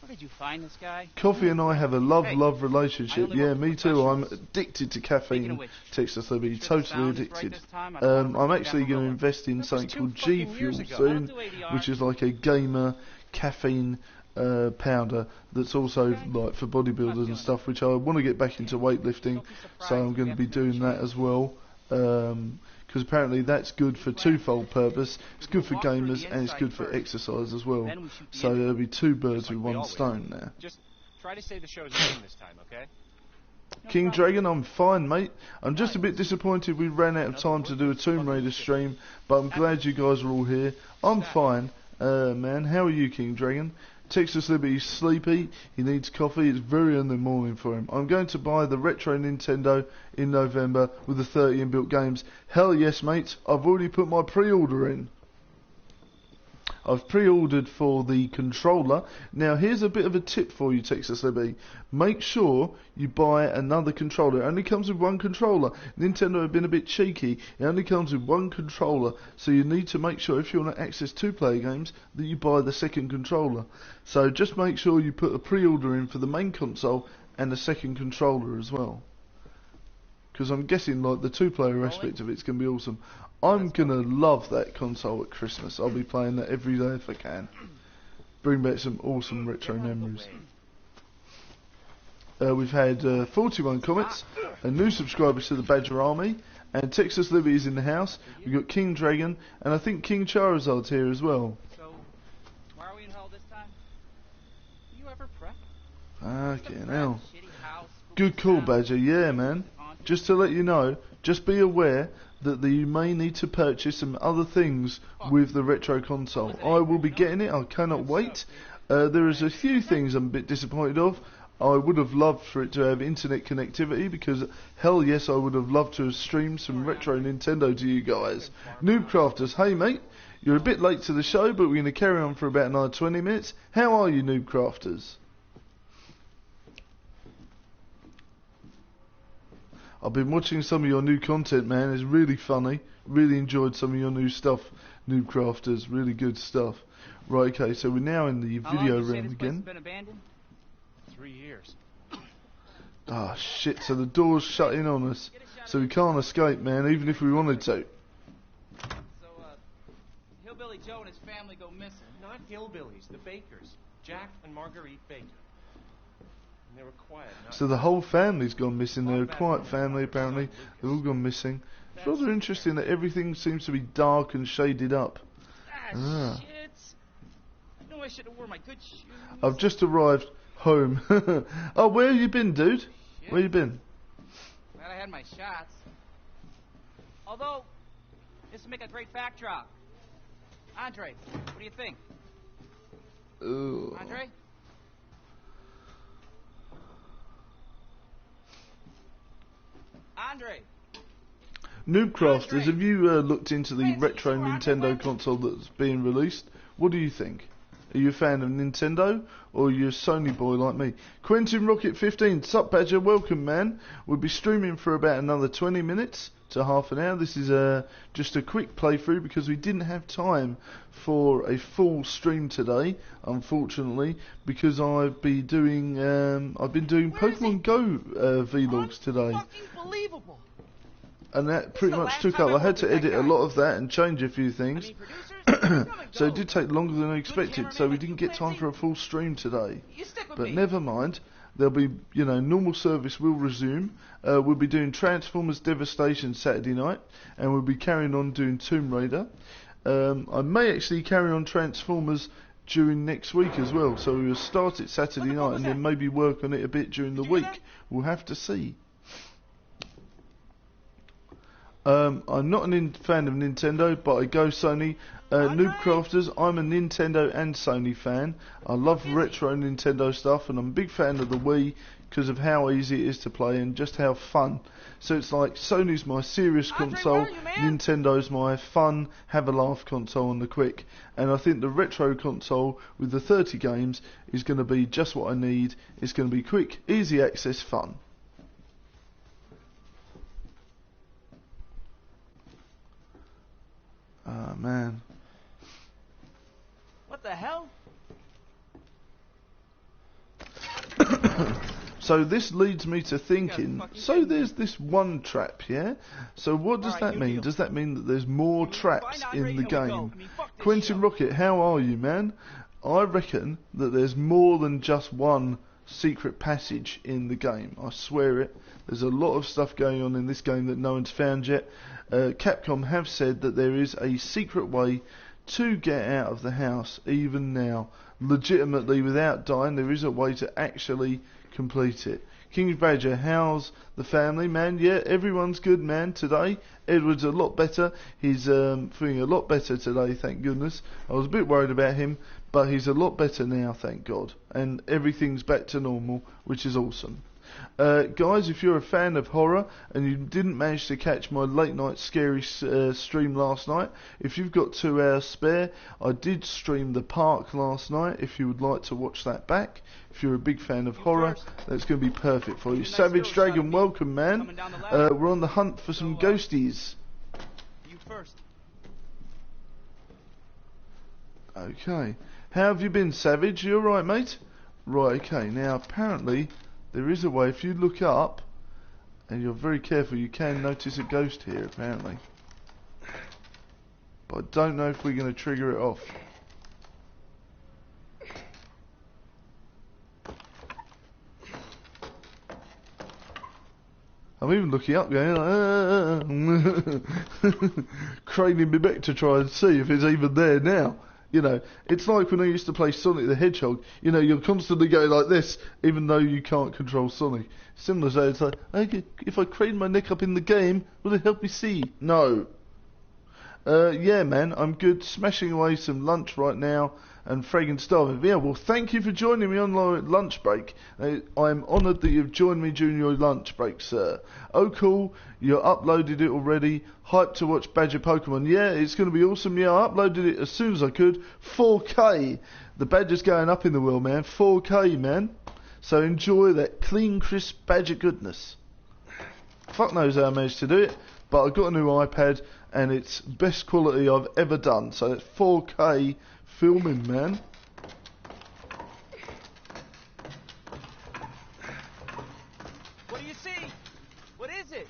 Where did you find this guy? Coffee and I have a love relationship. Yeah, me too. I'm professionals. addicted to caffeine. which, Texas Liberty, should the totally sound is right addicted. this time, I don't wanna I'm bring actually down the going to lower. invest in That was something 2 called G fucking Fuel years ago. I soon, don't do ADR. which is like a gamer caffeine powder that's also like for bodybuilders and stuff, which I want to get back into weightlifting, so I'm going to be doing that as well. Because apparently that's good for twofold purpose. It's good for gamers and it's good for exercise as well. So there'll be two birds with one stone there. Just try to say the show's name this time, okay? King Dragon, I'm fine, mate. I'm just a bit disappointed we ran out of time to do a Tomb Raider stream, but I'm glad you guys are all here. I'm fine, man. How are you, King Dragon? Texas Liberty's sleepy. He needs coffee. It's very early in the morning for him. I'm going to buy the retro Nintendo in November with the 30 inbuilt games. Hell yes, mate. I've already put my pre-order in. I've pre-ordered for the controller. Now here's a bit of a tip for you, Texas Liberty. Make sure you buy another controller. It only comes with one controller. Nintendo have been a bit cheeky. It only comes with one controller. So you need to make sure if you want to access two-player games that you buy the second controller. So just make sure you put a pre-order in for the main console and the second controller as well. Because I'm guessing like the two-player aspect of it's going to be awesome. I'm going to love that console at Christmas. I'll be playing that every day if I can. Bring back some awesome retro memories. We've had 41 comments, new subscribers to the Badger Army, and Texas Liberty is in the house. We've got King Dragon, and I think King Charizard's here as well. So, why are we in hell this time? Do you ever prep? Okay, now. Good call, Badger. Yeah, man. Just to let you know, just be aware that you may need to purchase some other things with the retro console. I will be getting it. I cannot wait. There is a few things I'm a bit disappointed of. I would have loved for it to have internet connectivity because hell yes, I would have loved to have streamed some retro Nintendo to you guys. Noob Crafters, hey mate, you're a bit late to the show, but we're going to carry on for about another 20 minutes. How are you, Noob Crafters? I've been watching some of your new content, man. It's really funny. Really enjoyed some of your new stuff, Noob Crafters. Really good stuff. Right, okay, so we're now in the video room again. Been abandoned? 3 years. Ah, shit, so the door's shut in on us. So we can't escape, man, even if we wanted to. So, Hillbilly Joe and his family go missing. Not hillbillies, the Bakers. Jack and Marguerite Baker. And they were quiet. So the whole family's gone missing. They're a quiet family, apparently. They've all gone missing. It's rather interesting that everything seems to be dark and shaded up. Ah, shit. I knew I should have worn my good shoes. I've just arrived home. Oh, where have you been, dude? Shit. Where you been? Glad I had my shots. Although, this would make a great backdrop. Andre, what do you think? Ooh. Andre? Andre! Noob Crafters, have you looked into the retro Nintendo console that's being released? What do you think? Are you a fan of Nintendo, or are you a Sony boy like me? Quentin Rocket 15, sup Badger, welcome man. We'll be streaming for about another 20 minutes to half an hour. This is just a quick playthrough because we didn't have time for a full stream today, unfortunately, because I've been doing Pokemon Go vlogs today. Unbelievable. And that pretty much took up. I had to edit a lot of that and change a few things. So it did take longer than I expected, so we didn't get time for a full stream today. But never mind, there'll be, normal service will resume. We'll be doing Transformers Devastation Saturday night, and we'll be carrying on doing Tomb Raider. I may actually carry on Transformers during next week as well, so we'll start it Saturday night and then maybe work on it a bit during the week. We'll have to see. I'm not a fan of Nintendo, but I go Sony. Noob Crafters, I'm a Nintendo and Sony fan. I love retro Nintendo stuff, and I'm a big fan of the Wii because of how easy it is to play and just how fun. So it's like Sony's my serious console, Nintendo's my fun, have a laugh console on the quick. And I think the retro console with the 30 games is going to be just what I need. It's going to be quick, easy access, fun. Ah, man. What the hell? So this leads me to thinking, so there's this one trap, yeah? So what does that mean? Does that mean that there's more traps in the game? Quentin Rocket, how are you, man? I reckon that there's more than just one secret passage in the game. I swear it. There's a lot of stuff going on in this game that no one's found yet. Capcom have said that there is a secret way to get out of the house even now. Legitimately, without dying, there is a way to actually complete it. King Badger, how's the family, man? Yeah, everyone's good, man, today. Edward's a lot better. He's feeling a lot better today, thank goodness. I was a bit worried about him, but he's a lot better now, thank God. And everything's back to normal, which is awesome. Guys, if you're a fan of horror and you didn't manage to catch my late night scary stream last night, if you've got 2 hours spare, I did stream The Park last night. If you would like to watch that back, if you're a big fan of horror, that's going to be perfect for you. Savage Dragon, welcome, man. We're on the hunt for some ghosties. You first. Okay. How have you been, Savage? You alright, mate? Right, okay. Now, apparently, there is a way, if you look up, and you're very careful, you can notice a ghost here, apparently. But I don't know if we're going to trigger it off. I'm even looking up, going, craning me back to try and see if it's even there now. You know, it's like when I used to play Sonic the Hedgehog. You know, you're constantly going like this, even though you can't control Sonic. Similar to it's like, if I crane my neck up in the game, will it help me see? No. Yeah, man, I'm good. Smashing away some lunch right now and fragging starving. Yeah, well, thank you for joining me on my lunch break. I'm honoured that you've joined me during your lunch break, sir. Oh, cool. You uploaded it already. Hyped to watch Badger Pokemon. Yeah, it's going to be awesome. Yeah, I uploaded it as soon as I could. 4K. The Badger's going up in the world, man. 4K, man. So enjoy that clean, crisp Badger goodness. Fuck knows how I managed to do it, but I got a new iPad and it's best quality I've ever done. So it's 4K filming, man. What do you see? What is it?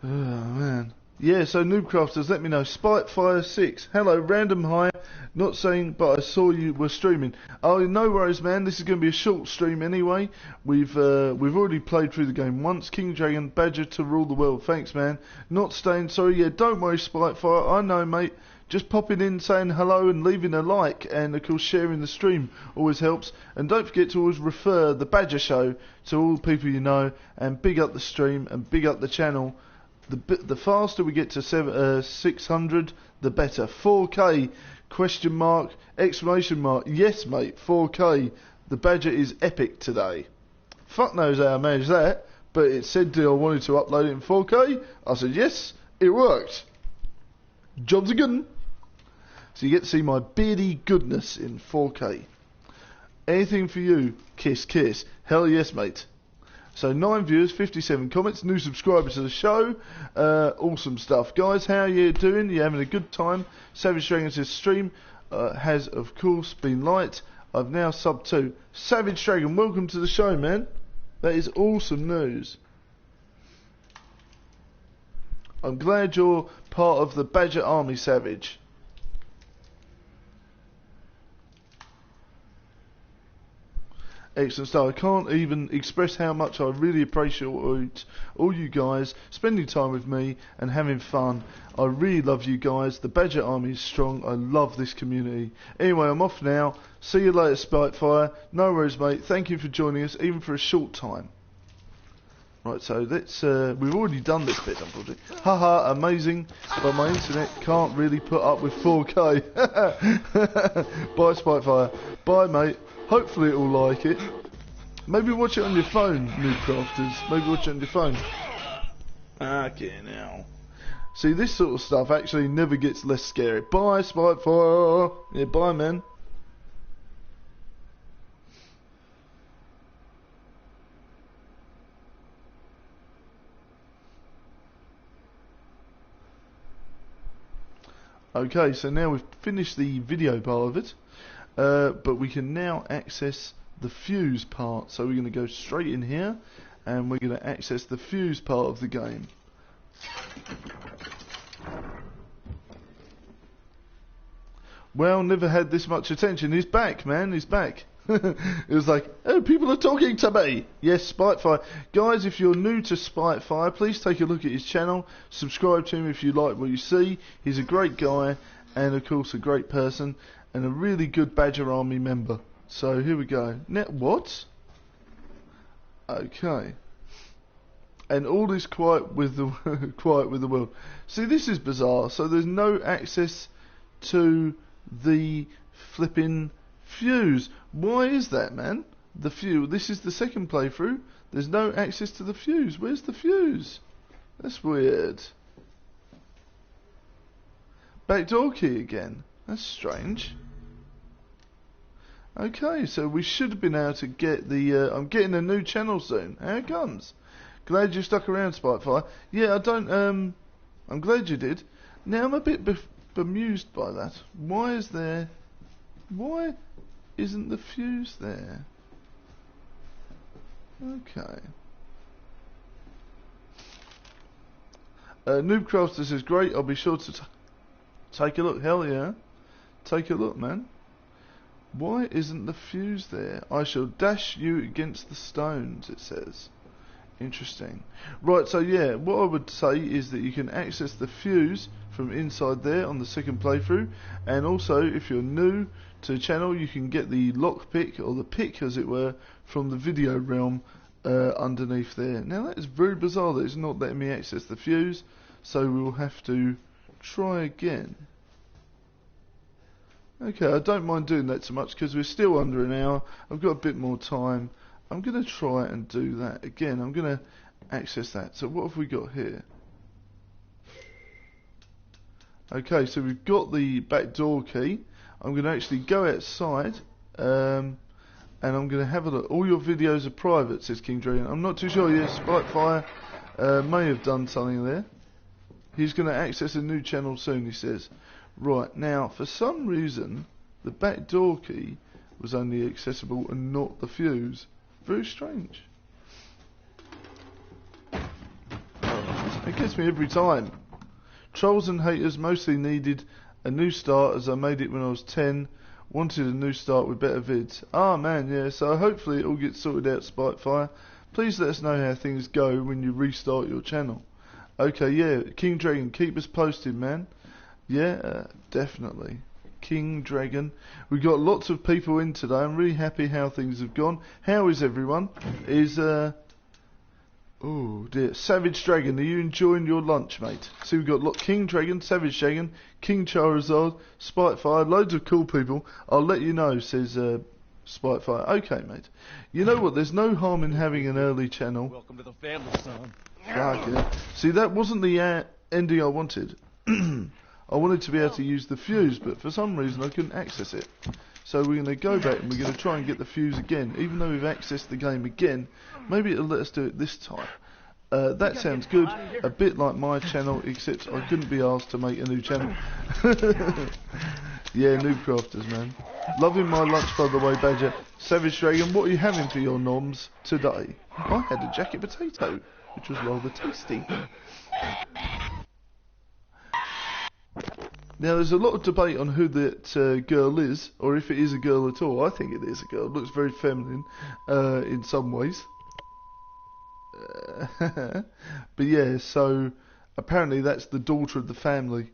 Oh, man. Yeah, so Noobcrafters, let me know. Spitefire6. Hello, random hi. Not saying, but I saw you were streaming. Oh, no worries, man. This is going to be a short stream anyway. We've already played through the game once. King Dragon, Badger to rule the world. Thanks, man. Not staying. Sorry, yeah, don't worry, Spitefire. I know, mate. Just popping in, saying hello and leaving a like, and of course sharing the stream always helps. And don't forget to always refer the Badger Show to all the people you know, and big up the stream and big up the channel. The faster we get to 600, the better. 4K, question mark, exclamation mark. Yes, mate, 4K. The Badger is epic today. Fuck knows how I managed that, but it said I wanted to upload it in 4K. I said yes, it worked. Job's a good one. So you get to see my beardy goodness in 4K. Anything for you, kiss, kiss. Hell yes, mate. So 9 viewers, 57 comments, new subscribers to the show. Awesome stuff. Guys, how are you doing? You having a good time? Savage Dragon says stream has of course been light. I've now subbed too. Savage Dragon, welcome to the show, man. That is awesome news. I'm glad you're part of the Badger Army, Savage. Excellent stuff. I can't even express how much I really appreciate all you guys spending time with me and having fun. I really love you guys. The Badger Army is strong. I love this community. Anyway, I'm off now. See you later, Spitefire. No worries, mate. Thank you for joining us, even for a short time. Right, so let's, we've already done this bit, unfortunately. Haha, amazing, but my internet can't really put up with 4K. Bye, Spitefire. Bye, mate. Hopefully it'll like it. Maybe watch it on your phone, Noobcrafters. Maybe watch it on your phone. Okay, now. See, this sort of stuff actually never gets less scary. Bye, Spitefire. Yeah, bye, man. Okay, so now we've finished the video part of it, but we can now access the fuse part. So we're going to go straight in here, and we're going to access the fuse part of the game. Well, never had this much attention. He's back, man, he's back. It was like, oh, people are talking to me. Yes, Spitefire. Guys, if you're new to Spitefire, please take a look at his channel. Subscribe to him if you like what you see. He's a great guy, and of course a great person, and a really good Badger Army member. So here we go. Now, what? Okay. And all is quiet with the quiet with the world. See, this is bizarre. So there's no access to the flipping fuse. Why is that, man? The fuse. This is the second playthrough. There's no access to the fuse. Where's the fuse? That's weird. Backdoor key again. That's strange. Okay, so we should have been able to get the... I'm getting a new channel soon. Here it comes. Glad you stuck around, Spitefire. Yeah, I don't... I'm glad you did. Now, I'm a bit bemused by that. Why is there... Why isn't the fuse there? Okay. Noobcrafter says, great, I'll be sure to take a look. Hell yeah. Take a look, man. Why isn't the fuse there? I shall dash you against the stones, it says. Interesting. Right, so yeah, what I would say is that you can access the fuse from inside there on the second playthrough, and also if you're new to the channel you can get the lockpick, or the pick as it were, from the video realm underneath there. Now that is very bizarre that it's not letting me access the fuse, so we'll have to try again. Okay, I don't mind doing that so much because we're still under an hour. I've got a bit more time. I'm going to try and do that again. I'm going to access that. So what have we got here? Okay, so we've got the back door key. I'm going to actually go outside and I'm going to have a look. All your videos are private, says King Dragon. I'm not too sure. Yes, Spitefire may have done something there. He's going to access a new channel soon, he says. Right, now, for some reason, the back door key was only accessible and not the fuse. Very strange. It gets me every time. Trolls and haters mostly needed a new start, as I made it when I was 10. Wanted a new start with better vids. Ah man, yeah, so hopefully it all gets sorted out, Spitefire. Please let us know how things go when you restart your channel. Okay, yeah, King Dragon, keep us posted, man. Yeah, definitely. King Dragon. We got lots of people in today. I'm really happy how things have gone. How is everyone? Oh dear. Savage Dragon, are you enjoying your lunch, mate? See, we've got King Dragon, Savage Dragon, King Charizard, Spitefire, loads of cool people. I'll let you know, says Spitefire. Okay, mate. You know what? There's no harm in having an early channel. Welcome to the family, son. Fuck yeah. See, that wasn't the ending I wanted. I wanted to be able to use the fuse, but for some reason I couldn't access it. So we're going to go back and we're going to try and get the fuse again. Even though we've accessed the game again, maybe it'll let us do it this time. That sounds good. A bit like my channel, except I couldn't be asked to make a new channel. Yeah, Noobcrafters, man. Loving my lunch, by the way, Badger. Savage Dragon, what are you having for your noms today? I had a jacket potato, which was rather tasty. Now, there's a lot of debate on who that girl is, or if it is a girl at all. I think it is a girl. It looks very feminine in some ways. But yeah, so apparently that's the daughter of the family.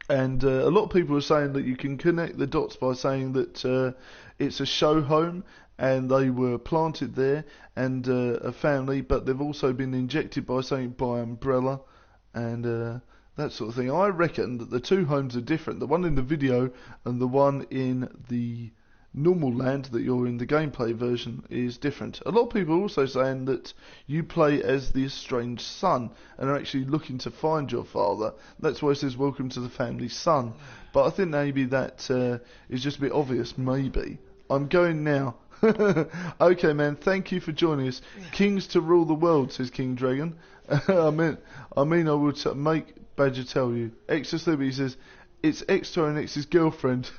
And a lot of people are saying that you can connect the dots by saying that it's a show home and they were planted there and a family, but they've also been injected by something by Umbrella and that sort of thing. I reckon that the two homes are different. The one in the video and the one in the normal land that you're in the gameplay version is different. A lot of people are also saying that you play as the estranged son and are actually looking to find your father. That's why it says welcome to the family, son. But I think maybe that is just a bit obvious, maybe. I'm going now. Okay, man, thank you for joining us. Kings to rule the world, says King Dragon. I mean I would make Badger tell you. Extra Liberty says, it's X-Tyrannix's girlfriend.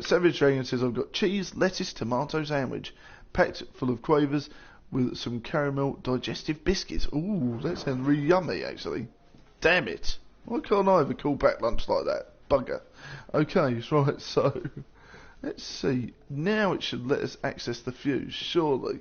Savage Dragon says, I've got cheese, lettuce, tomato sandwich, packed full of quavers with some caramel digestive biscuits. Ooh, that sounds really yummy, actually. Damn it. Why can't I have a cool packed lunch like that? Bugger. Okay, right, so let's see. Now it should let us access the fuse, surely.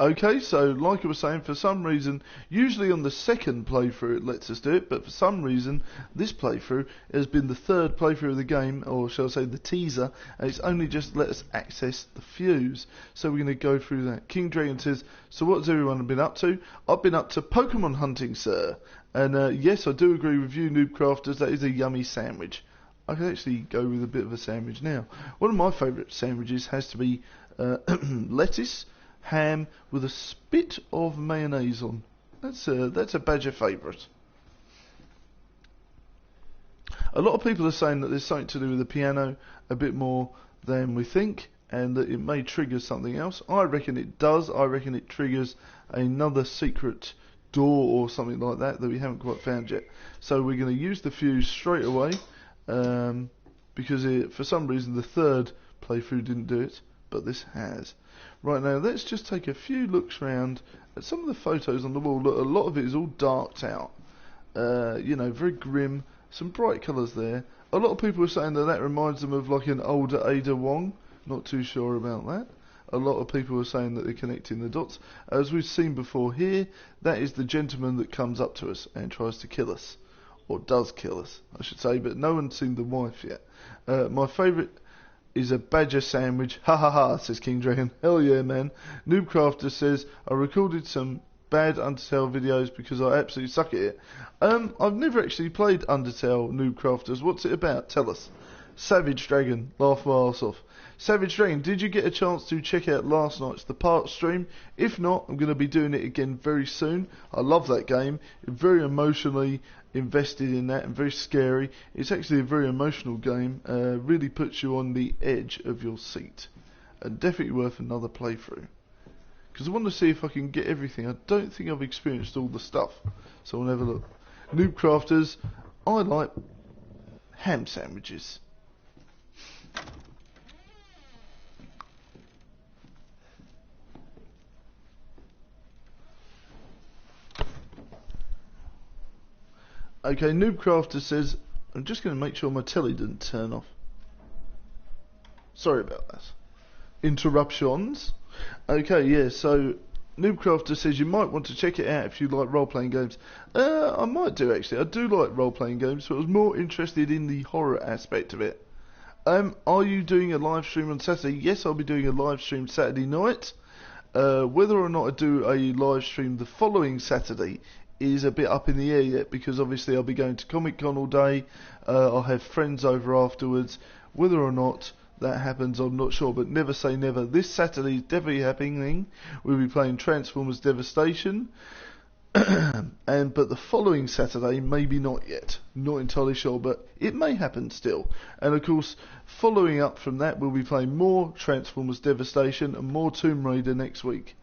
Okay, so like I was saying, for some reason, usually on the second playthrough it lets us do it, but for some reason, this playthrough has been the third playthrough of the game, or shall I say the teaser, and it's only just let us access the fuse. So we're going to go through that. King Dragon says, so what has everyone been up to? I've been up to Pokemon hunting, sir. And yes, I do agree with you, Noob Crafters, that is a yummy sandwich. I could actually go with a bit of a sandwich now. One of my favourite sandwiches has to be lettuce, ham with a spit of mayonnaise on. That's a Badger favourite. A lot of people are saying that there's something to do with the piano a bit more than we think, and that it may trigger something else. I reckon it does. I reckon it triggers another secret door or something like that we haven't quite found yet. So we're going to use the fuse straight away, because for some reason the third playthrough didn't do it, but this has. Right, now let's just take a few looks round at some of the photos on the wall. Look, a lot of it is all darked out, you know, very grim, some bright colours there. A lot of people are saying that reminds them of like an older Ada Wong. Not too sure about that. A lot of people are saying that they're connecting the dots. As we've seen before here, that is the gentleman that comes up to us and tries to kill us. Or does kill us, I should say, but no one's seen the wife yet. My favourite is a Badger sandwich. Ha ha ha, says King Dragon. Hell yeah, man. Noobcrafter says, I recorded some bad Undertale videos because I absolutely suck at it. I've never actually played Undertale, Noobcrafters. What's it about? Tell us. Savage Dragon, laugh my arse off. Savage Dragon, did you get a chance to check out last night's The Part stream? If not, I'm going to be doing it again very soon. I love that game. Very emotionally invested in that and very scary. It's actually a very emotional game. Really puts you on the edge of your seat. And definitely worth another playthrough. Because I want to see if I can get everything. I don't think I've experienced all the stuff. So we'll have a look. Noob Crafters, I like ham sandwiches. Okay, Noobcrafter says, I'm just going to make sure my telly didn't turn off. Sorry about that. Interruptions. Okay, yeah, so Noobcrafter says you might want to check it out if you like role-playing games. I might do actually. I do like role-playing games, but I was more interested in the horror aspect of it. Are you doing a live stream on Saturday? Yes, I'll be doing a live stream Saturday night. Whether or not I do a live stream the following Saturday is a bit up in the air yet, because obviously I'll be going to Comic Con all day. I'll have friends over afterwards. Whether or not that happens, I'm not sure, but never say never. This Saturday is definitely happening. We'll be playing Transformers Devastation. But the following Saturday, maybe not yet. Not entirely sure, but it may happen still. And of course, following up from that, we'll be playing more Transformers Devastation and more Tomb Raider next week.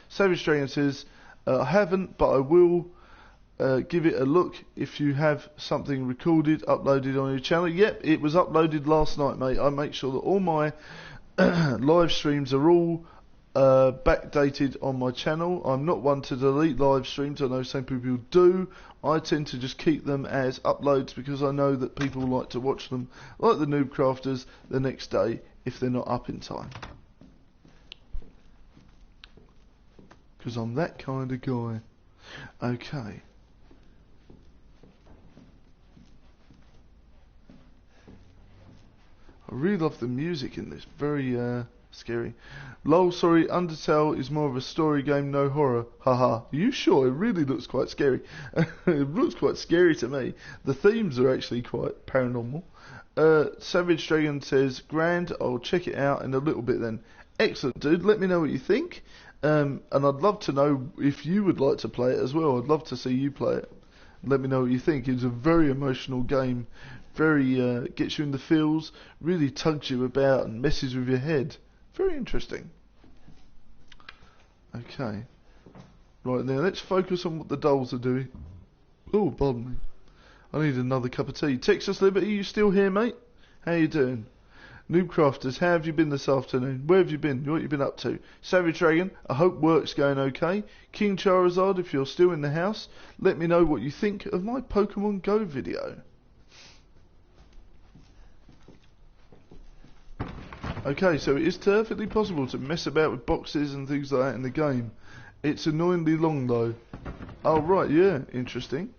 Savage Dragon says, I haven't, but I will give it a look if you have something recorded, uploaded on your channel. Yep, it was uploaded last night, mate. I make sure that all my live streams are all backdated on my channel. I'm not one to delete live streams. I know some people do. I tend to just keep them as uploads because I know that people like to watch them, like the Noob Crafters, the next day if they're not up in time. Because I'm that kind of guy. Okay. I really love the music in this. Very scary. Lol, sorry, Undertale is more of a story game, no horror. Haha. Are you sure? It really looks quite scary. It looks quite scary to me. The themes are actually quite paranormal. Savage Dragon says, grand, I'll check it out in a little bit then. Excellent, dude. Let me know what you think. And I'd love to know if you would like to play it as well. I'd love to see you play it. Let me know what you think. It's a very emotional game. Very, gets you in the feels. Really tugs you about and messes with your head. Very interesting. Okay. Right, now let's focus on what the dolls are doing. Oh, pardon me. I need another cup of tea. Texas Liberty, you still here, mate? How you doing? Noobcrafters, how have you been this afternoon? Where have you been? What have you been up to? Savage Dragon, I hope work's going okay. King Charizard, if you're still in the house, let me know what you think of my Pokemon Go video. Okay, so it is perfectly possible to mess about with boxes and things like that in the game. It's annoyingly long though. Oh right, yeah, interesting.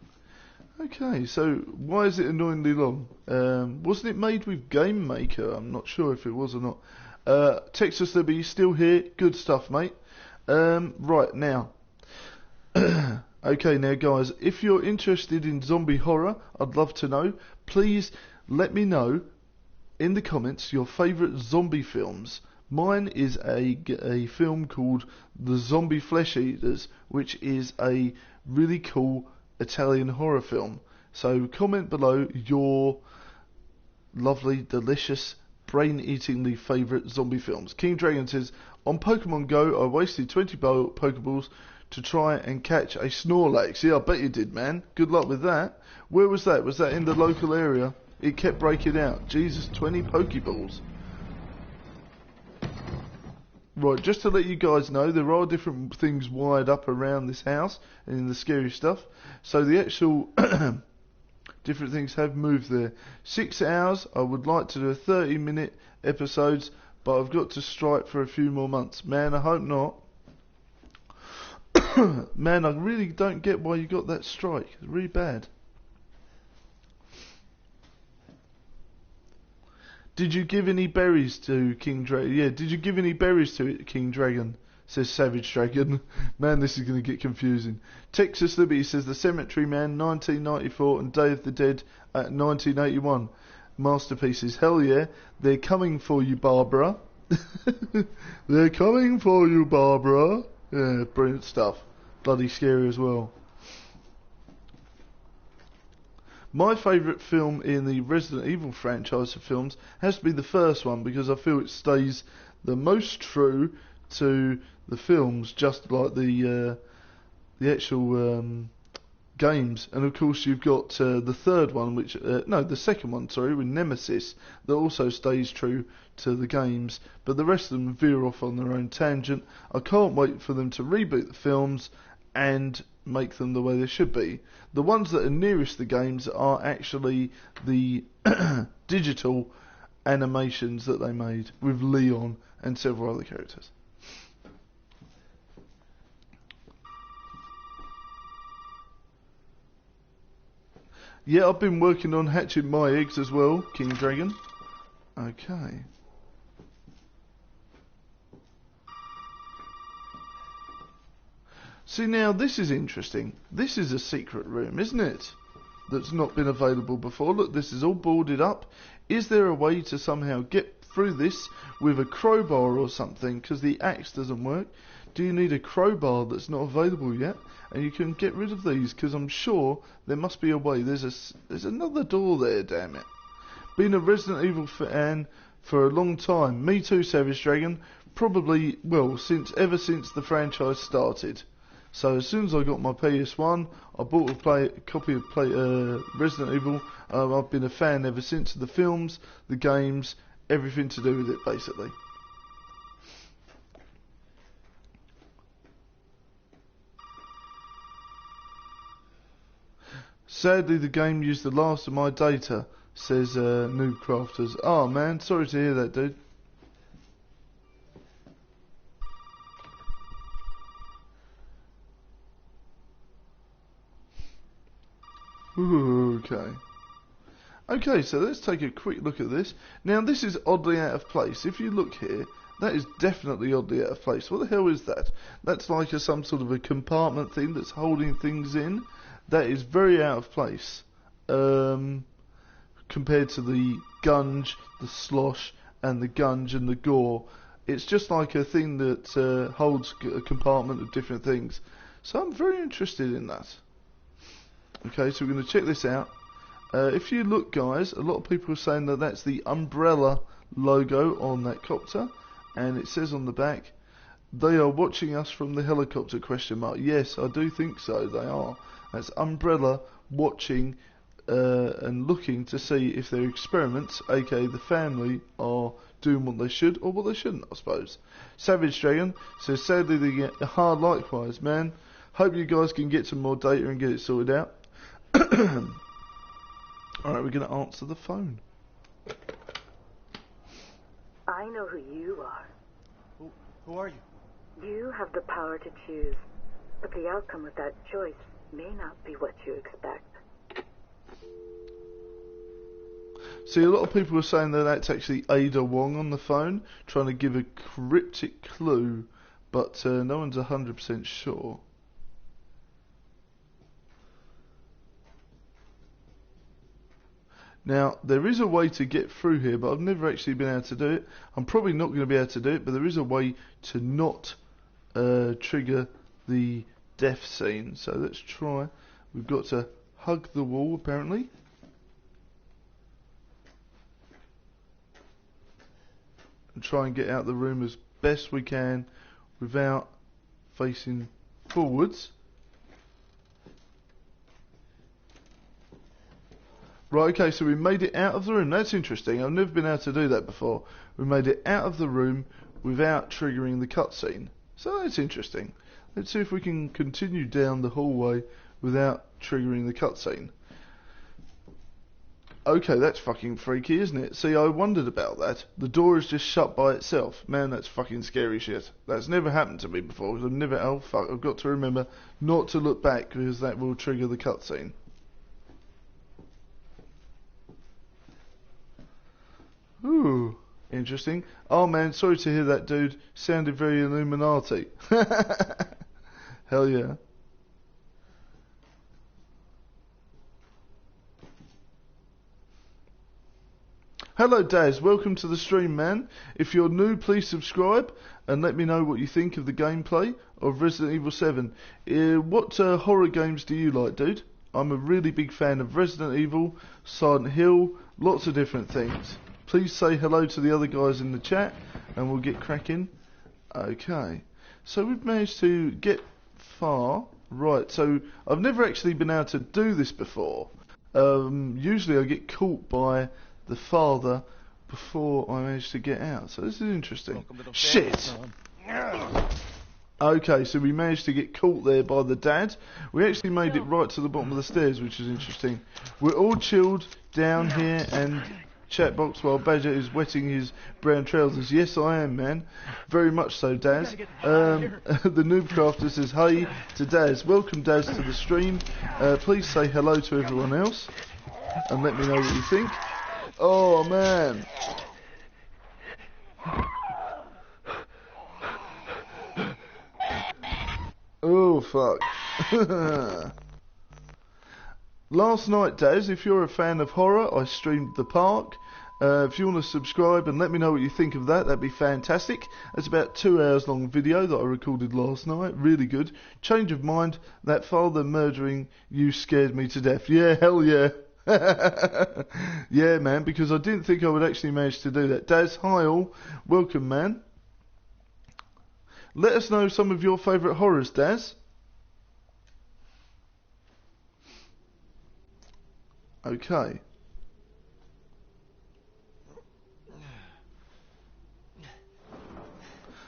Okay, so why is it annoyingly long? Wasn't it made with Game Maker? I'm not sure if it was or not. Texas Libby, still here. Good stuff, mate. Right, now. Okay, now guys, if you're interested in zombie horror, I'd love to know. Please let me know in the comments your favourite zombie films. Mine is a film called The Zombie Flesh Eaters, which is a really cool Italian horror film. So comment below your lovely, delicious, brain-eatingly favourite zombie films. King Dragon says, on Pokemon Go I wasted 20 Pokeballs to try and catch a Snorlax. Yeah, I bet you did, man. Good luck with that. Where was that? Was that in the local area? It kept breaking out. Jesus, 20 Pokeballs. Right, just to let you guys know, there are different things wired up around this house and in the scary stuff. So the actual different things have moved there. 6 hours, I would like to do 30-minute episodes, but I've got to strike for a few more months. Man, I hope not. Man, I really don't get why you got that strike. It's really bad. Did you give any berries to King Dragon? Yeah, did you give any berries to King Dragon? Says Savage Dragon. Man, this is going to get confusing. Texas Liberty says The Cemetery Man 1994 and Day of the Dead at 1981. Masterpieces. Hell yeah. They're coming for you, Barbara. They're coming for you, Barbara. Yeah, brilliant stuff. Bloody scary as well. My favourite film in the Resident Evil franchise of films has to be the first one, because I feel it stays the most true to the films, just like the actual games. And of course you've got the third one, which the second one, sorry, with Nemesis, that also stays true to the games, but the rest of them veer off on their own tangent. I can't wait for them to reboot the films and make them the way they should be. The ones that are nearest the games are actually the digital animations that they made with Leon and several other characters. Yeah, I've been working on hatching my eggs as well, King Dragon. Okay. See, now this is interesting. This is a secret room, isn't it? That's not been available before. Look, this is all boarded up. Is there a way to somehow get through this with a crowbar or something? Because the axe doesn't work. Do you need a crowbar that's not available yet? And you can get rid of these, because I'm sure there must be a way. There's another door there, damn it. Been a Resident Evil fan for a long time. Me too, Savage Dragon. Probably, well, ever since the franchise started. So as soon as I got my PS1, I bought a copy of Resident Evil. I've been a fan ever since. The films, the games, everything to do with it, basically. Sadly, the game used the last of my data, says Noob Crafters. Oh man, sorry to hear that, dude. Ooh, okay. Okay, so let's take a quick look at this. Now, this is oddly out of place. If you look here, that is definitely oddly out of place. What the hell is that? That's like some sort of a compartment thing that's holding things in. That is very out of place. Compared to the gunge, the slosh, and the gunge and the gore. It's just like a thing that holds a compartment of different things. So I'm very interested in that. Okay, so we're going to check this out. If you look, guys, a lot of people are saying that that's the umbrella logo on that copter, and it says on the back, they are watching us from the helicopter, ? Yes, I do think so, they are. That's Umbrella watching and looking to see if their experiments, aka the family, are doing what they should or what they shouldn't, I suppose. Savage Dragon says, sadly they get hard likewise, man. Hope you guys can get some more data and get it sorted out. Alright, we're going to answer the phone. I know who you are. Who are you? You have the power to choose, but the outcome of that choice may not be what you expect. See, a lot of people are saying that that's actually Ada Wong on the phone, trying to give a cryptic clue, but no one's 100% sure. Now, there is a way to get through here, but I've never actually been able to do it. I'm probably not going to be able to do it, but there is a way to not trigger the death scene. So let's try. We've got to hug the wall, apparently. And try and get out the room as best we can without facing forwards. Right, okay, so we made it out of the room. That's interesting. I've never been able to do that before. We made it out of the room without triggering the cutscene. So that's interesting. Let's see if we can continue down the hallway without triggering the cutscene. Okay, that's fucking freaky, isn't it? See, I wondered about that. The door is just shut by itself. Man, that's fucking scary shit. That's never happened to me before. I've never... Oh, fuck. I've got to remember not to look back because that will trigger the cutscene. Ooh, interesting. Oh man, sorry to hear that, dude. Sounded very Illuminati. Hell yeah. Hello Daz, welcome to the stream, man. If you're new, please subscribe and let me know what you think of the gameplay of Resident Evil 7. What horror games do you like, dude? I'm a really big fan of Resident Evil, Silent Hill, lots of different things. Please say hello to the other guys in the chat and we'll get cracking. Okay, so we've managed to get far. Right, so I've never actually been able to do this before. Usually I get caught by the father before I manage to get out. So this is interesting. Shit! Okay, so we managed to get caught there by the dad. We actually made it right to the bottom of the stairs, which is interesting. We're all chilled down here and... Chat box while Badger is wetting his brown trousers. Yes, I am, man. Very much so, Daz. The Noob Crafter says hey to Daz. Welcome, Daz, to the stream. Please say hello to everyone else and let me know what you think. Oh, man. Oh, fuck. Last night, Daz, if you're a fan of horror, I streamed The Park. If you want to subscribe and let me know what you think of that, that'd be fantastic. It's about 2 hours long video that I recorded last night. Really good. Change of mind. That father murdering you scared me to death. Yeah, hell yeah. Yeah, man, because I didn't think I would actually manage to do that. Daz, hi all. Welcome, man. Let us know some of your favourite horrors, Daz. Okay.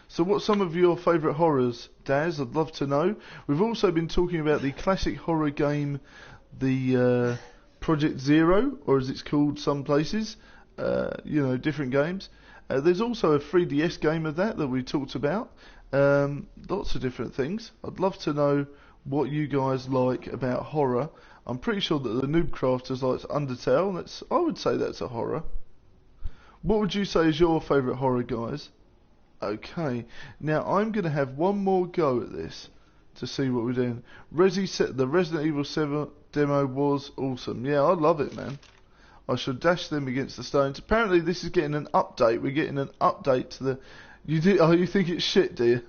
So what's some of your favourite horrors, Daz? I'd love to know. We've also been talking about the classic horror game, the Project Zero, or as it's called some places, you know, different games. There's also a 3DS game of that we talked about. Lots of different things. I'd love to know what you guys like about horror. I'm pretty sure that the Noob Crafters likes Undertale. I would say that's a horror. What would you say is your favourite horror, guys? Okay, now I'm going to have one more go at this to see what we're doing. The Resident Evil 7 demo was awesome. Yeah, I love it, man. I shall dash them against the stones. Apparently this is getting an update. We're getting an update to the... you think it's shit, do you?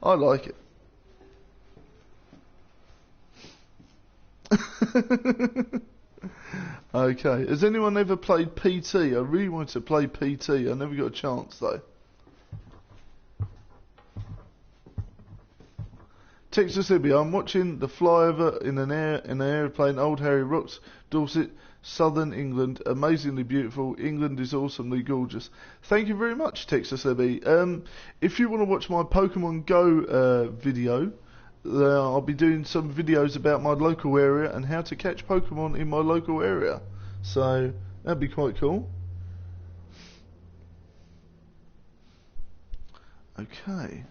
I like it. Okay, has anyone ever played PT? I really wanted to play PT. I never got a chance though. Texas Libby, I'm watching the flyover in an aeroplane. Old Harry Rocks, Dorset, Southern England. Amazingly beautiful. England is awesomely gorgeous. Thank you very much, Texas Libby. If you want to watch my Pokemon Go video, I'll be doing some videos about my local area and how to catch Pokemon in my local area. So that'd be quite cool. Okay.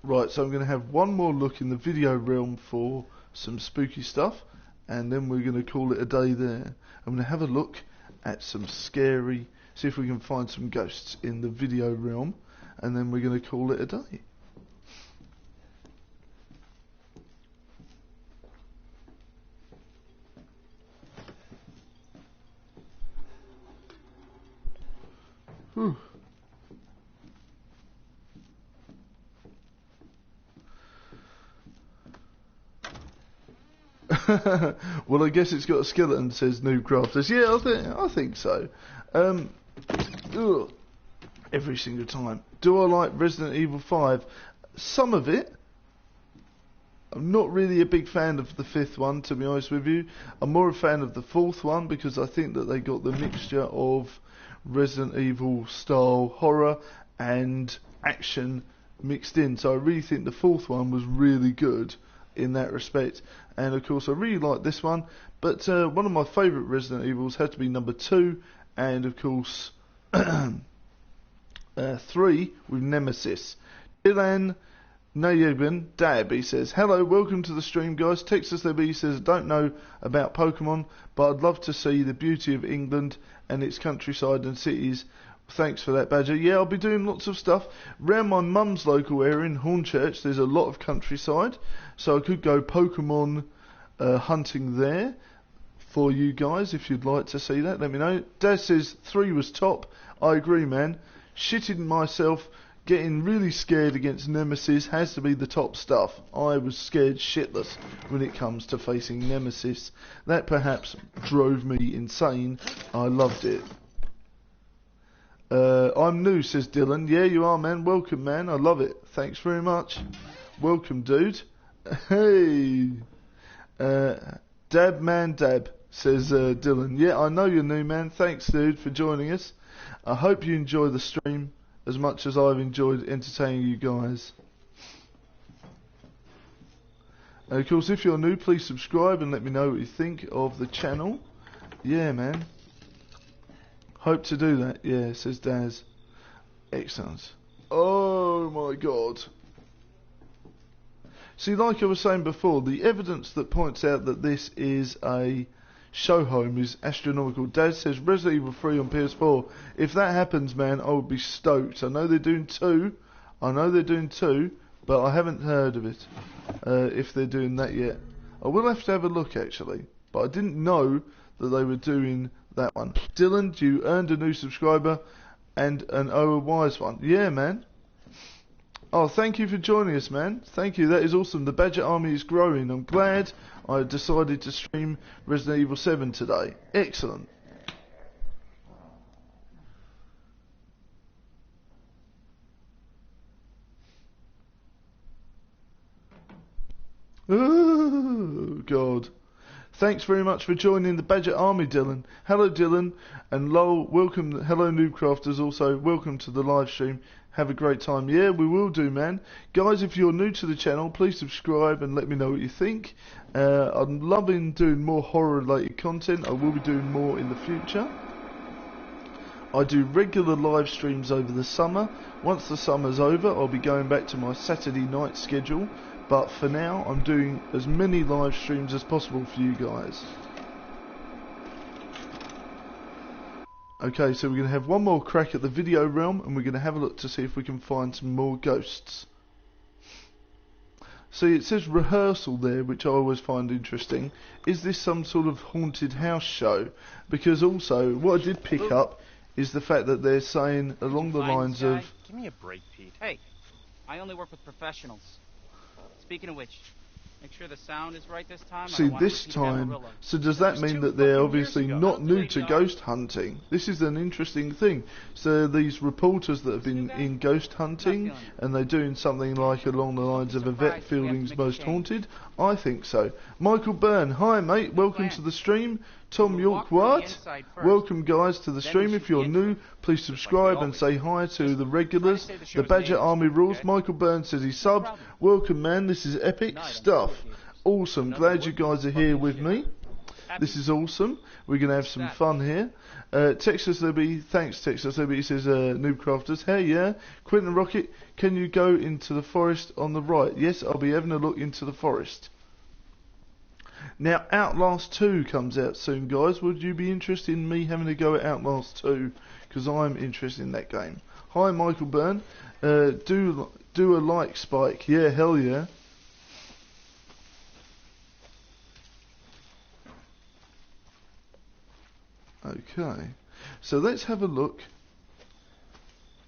Right, so I'm going to have one more look in the video realm for some spooky stuff, and then we're going to call it a day there. I'm going to have a look at some scary, see if we can find some ghosts in the video realm, and then we're going to call it a day. Whew. Well, I guess it's got a skeleton, says Noob Crafters. Yeah, I think so. Every single time. Do I like Resident Evil 5? Some of it. I'm not really a big fan of the 5th one, to be honest with you. I'm more a fan of the 4th one because I think that they got the mixture of Resident Evil style horror and action mixed in. So I really think the 4th one was really good in that respect. And of course I really like this one, but one of my favourite Resident Evils had to be number 2, and of course 3 with Nemesis. Dylan Nayuban Dab, he says, hello, welcome to the stream guys. Texas LB says, I don't know about Pokemon, but I'd love to see the beauty of England and its countryside and cities. Thanks for that, Badger. Yeah, I'll be doing lots of stuff. Round my mum's local area in Hornchurch, there's a lot of countryside, so I could go Pokemon hunting there for you guys. If you'd like to see that, let me know. Dad says 3 was top. I agree, man. Shitting myself, getting really scared against Nemesis has to be the top stuff. I was scared shitless when it comes to facing Nemesis. That perhaps drove me insane. I loved it. I'm new, says Dylan. Yeah, you are, man. Welcome, man. I love it. Thanks very much. Welcome, dude. Hey. Dab, man, dab, says Dylan. Yeah, I know you're new, man. Thanks, dude, for joining us. I hope you enjoy the stream as much as I've enjoyed entertaining you guys. And of course, if you're new, please subscribe and let me know what you think of the channel. Yeah, man. Hope to do that, yeah, says Daz. Excellent. Oh my god. See, like I was saying before, the evidence that points out that this is a show home is astronomical. Daz says Resident Evil 3 on PS4. If that happens, man, I would be stoked. I know they're doing 2. But I haven't heard of it. If they're doing that yet. I will have to have a look, actually. But I didn't know that they were doing that one. Dylan, you earned a new subscriber and an a wise one. Yeah, man. Oh, thank you for joining us, man. Thank you. That is awesome. The Badger Army is growing. I'm glad I decided to stream Resident Evil 7 today. Excellent. Oh, God. Thanks very much for joining the Badger Army, Dylan. Hello, Dylan. And Lowell, welcome. Hello, Noobcrafters, also. Welcome to the live stream. Have a great time. Yeah, we will do, man. Guys, if you're new to the channel, please subscribe and let me know what you think. I'm loving doing more horror-related content. I will be doing more in the future. I do regular live streams over the summer. Once the summer's over, I'll be going back to my Saturday night schedule. But for now, I'm doing as many live streams as possible for you guys. Okay, so we're going to have one more crack at the video realm, and we're going to have a look to see if we can find some more ghosts. See, it says rehearsal there, which I always find interesting. Is this some sort of haunted house show? Because also, what I did pick up is the fact that they're saying along the lines of... Give me a break, Pete. Hey, I only work with professionals. Speaking of which, make sure the sound is right this time. See, this time, so does that mean that they're obviously not new to ghost hunting? This is an interesting thing. So these reporters that have been in ghost hunting, and they're doing something like along the lines of Yvette Fielding's Most Haunted? I think so. Michael Byrne, hi mate, welcome to the stream. Tom York, what? Welcome guys to the stream. If you're new, please subscribe and say hi to the regulars. The Badger Army rules. Michael Byrne says he subbed. Welcome man, this is epic stuff. Awesome, glad you guys are here with me. This is awesome. We're going to have some fun here. Texas Libby, thanks Texas Libby, he says, Noob Crafters, hey yeah. Quentin Rocket, can you go into the forest on the right? Yes, I'll be having a look into the forest. Now, Outlast 2 comes out soon, guys. Would you be interested in me having a go at Outlast 2? Because I'm interested in that game. Hi, Michael Byrne. Do a like, Spike. Yeah, hell yeah. Okay. So let's have a look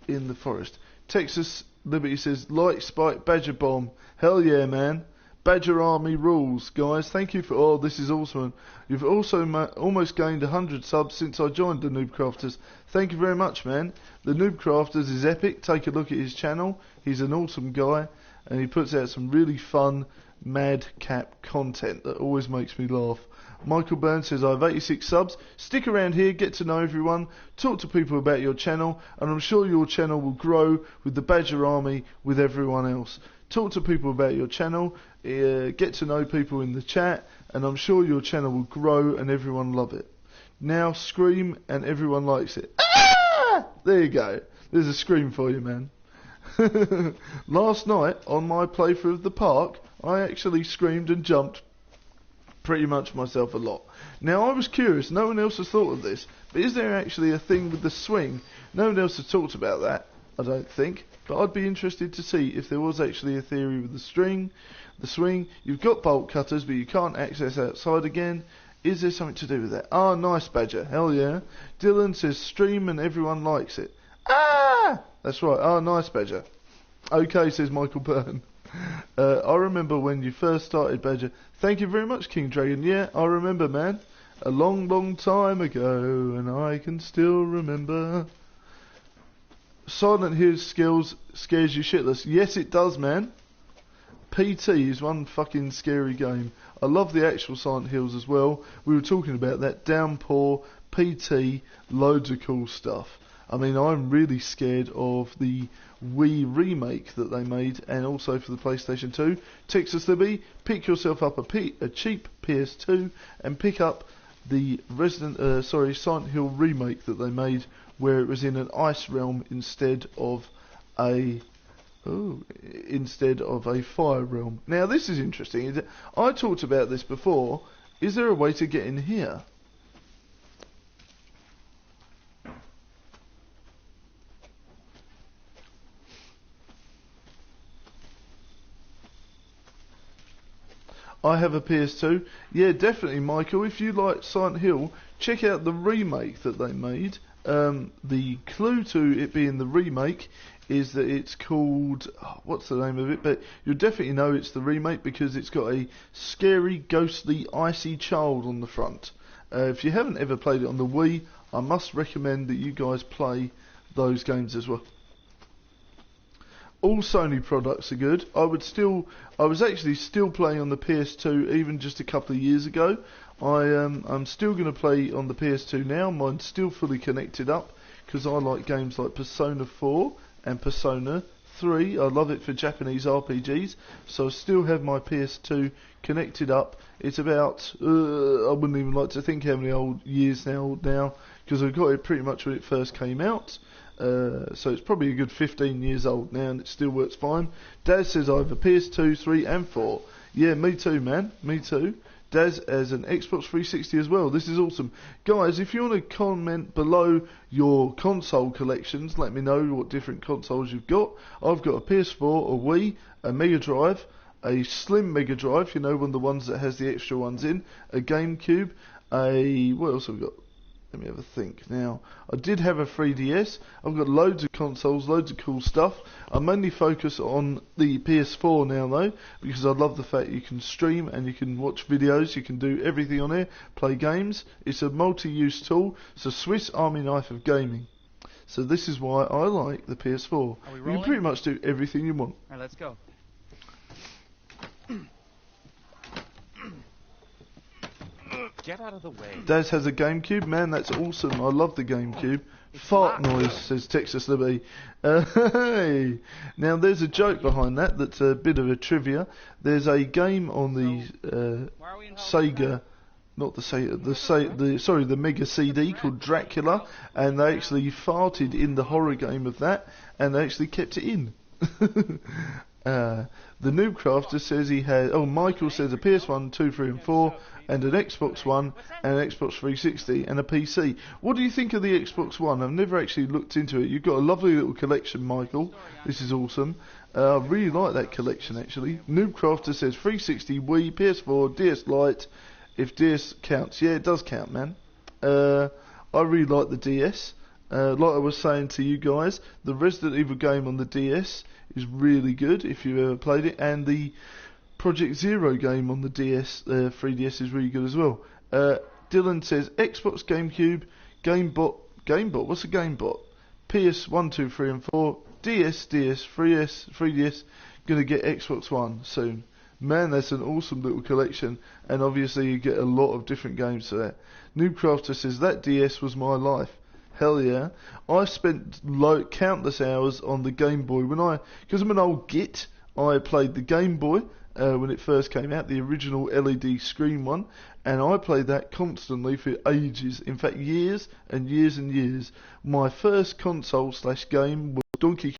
in the forest. Texas Liberty says, like, Spike, Badger Bomb. Hell yeah, man. Badger Army rules, guys. Thank you for all. This is awesome. You've also almost gained 100 subs since I joined the Noob Crafters. Thank you very much, man. The Noob Crafters is epic. Take a look at his channel. He's an awesome guy, and he puts out some really fun madcap content that always makes me laugh. Michael Burns says, I have 86 subs. Stick around here, get to know everyone, talk to people about your channel, and I'm sure your channel will grow with the Badger Army with everyone else. Talk to people about your channel, get to know people in the chat, and I'm sure your channel will grow and everyone love it. Now scream and everyone likes it. Ah! There you go. There's a scream for you, man. Last night on my playthrough of the park, I actually screamed and jumped pretty much myself a lot. Now I was curious, no one else has thought of this, but is there actually a thing with the swing? No one else has talked about that, I don't think. But I'd be interested to see if there was actually a theory with the swing. You've got bolt cutters, but you can't access outside again. Is there something to do with that? Ah, nice, Badger. Hell yeah. Dylan says stream and everyone likes it. Ah! That's right. Ah, nice, Badger. Okay, says Michael Byrne. I remember when you first started, Badger. Thank you very much, King Dragon. Yeah, I remember, man. A long, long time ago, and I can still remember. Silent Hill skills scares you shitless. Yes, it does, man. PT is one fucking scary game. I love the actual Silent Hills as well. We were talking about that. Downpour, PT, loads of cool stuff. I mean, I'm really scared of the Wii remake that they made, and also for the PlayStation 2. Texas Libby, pick yourself up a cheap PS2 and pick up the Silent Hill remake that they made, where it was in an ice realm instead of a fire realm. Now this is interesting. I talked about this before. Is there a way to get in here? I have a PS2. Yeah, definitely, Michael. If you like Silent Hill, check out the remake that they made. The clue to it being the remake is that it's called... what's the name of it? But you'll definitely know it's the remake because it's got a scary, ghostly, icy child on the front. If you haven't ever played it on the Wii, I must recommend that you guys play those games as well. All Sony products are good. I was actually still playing on the PS2 even just a couple of years ago. I'm still going to play on the PS2 now. Mine's still fully connected up because I like games like Persona 4 and Persona 3. I love it for Japanese RPGs. So I still have my PS2 connected up. It's about, I wouldn't even like to think how many years now because I got it pretty much when it first came out. So it's probably a good 15 years old now and it still works fine. Daz says I have a PS2, 3 and 4. Yeah, me too, man. Me too. Daz has an Xbox 360 as well. This is awesome. Guys, if you want to comment below your console collections, let me know what different consoles you've got. I've got a PS4, a Wii, a Mega Drive, a Slim Mega Drive, you know, one of the ones that has the extra ones in, a GameCube, what else have I got? Let me have a think now. I did have a 3DS. I've got loads of consoles, loads of cool stuff. I mainly focus on the PS4 now though, because I love the fact you can stream and you can watch videos, you can do everything on here, play games. It's a multi-use tool. It's a Swiss Army knife of gaming. So this is why I like the PS4. You can pretty much do everything you want. Alright, let's go. Get out of the way. Daz has a GameCube. Man, that's awesome. I love the GameCube. Fart noise, says Texas Libby. Hey. Now, there's a joke behind that. That's a bit of a trivia. There's a game on the Sega not the Mega CD called Dracula, and they actually farted in the horror game of that, and they actually kept it in. The Noob Crafter says he has. Oh, Michael says a PS1, 2, 3, and 4, and an Xbox One, and an Xbox 360, and a PC. What do you think of the Xbox One? I've never actually looked into it. You've got a lovely little collection, Michael. This is awesome. I really like that collection, actually. Noob Crafter says 360, Wii, PS4, DS Lite, if DS counts. Yeah, it does count, man. I really like the DS. Like I was saying to you guys, the Resident Evil game on the DS is really good if you've ever played it, and the Project Zero game on the DS, 3DS is really good as well. Dylan says Xbox, GameCube, GameBot, what's a GameBot? PS 1, 2, 3 and 4, DS, 3DS, gonna get Xbox One soon. Man, that's an awesome little collection, and obviously you get a lot of different games to that. Noobcrafter says that DS was my life. Hell yeah. I spent countless hours on the Game Boy. Because I'm an old git, I played the Game Boy when it first came out, the original LED screen one, and I played that constantly for ages. In fact, years and years and years. My first console/game was Donkey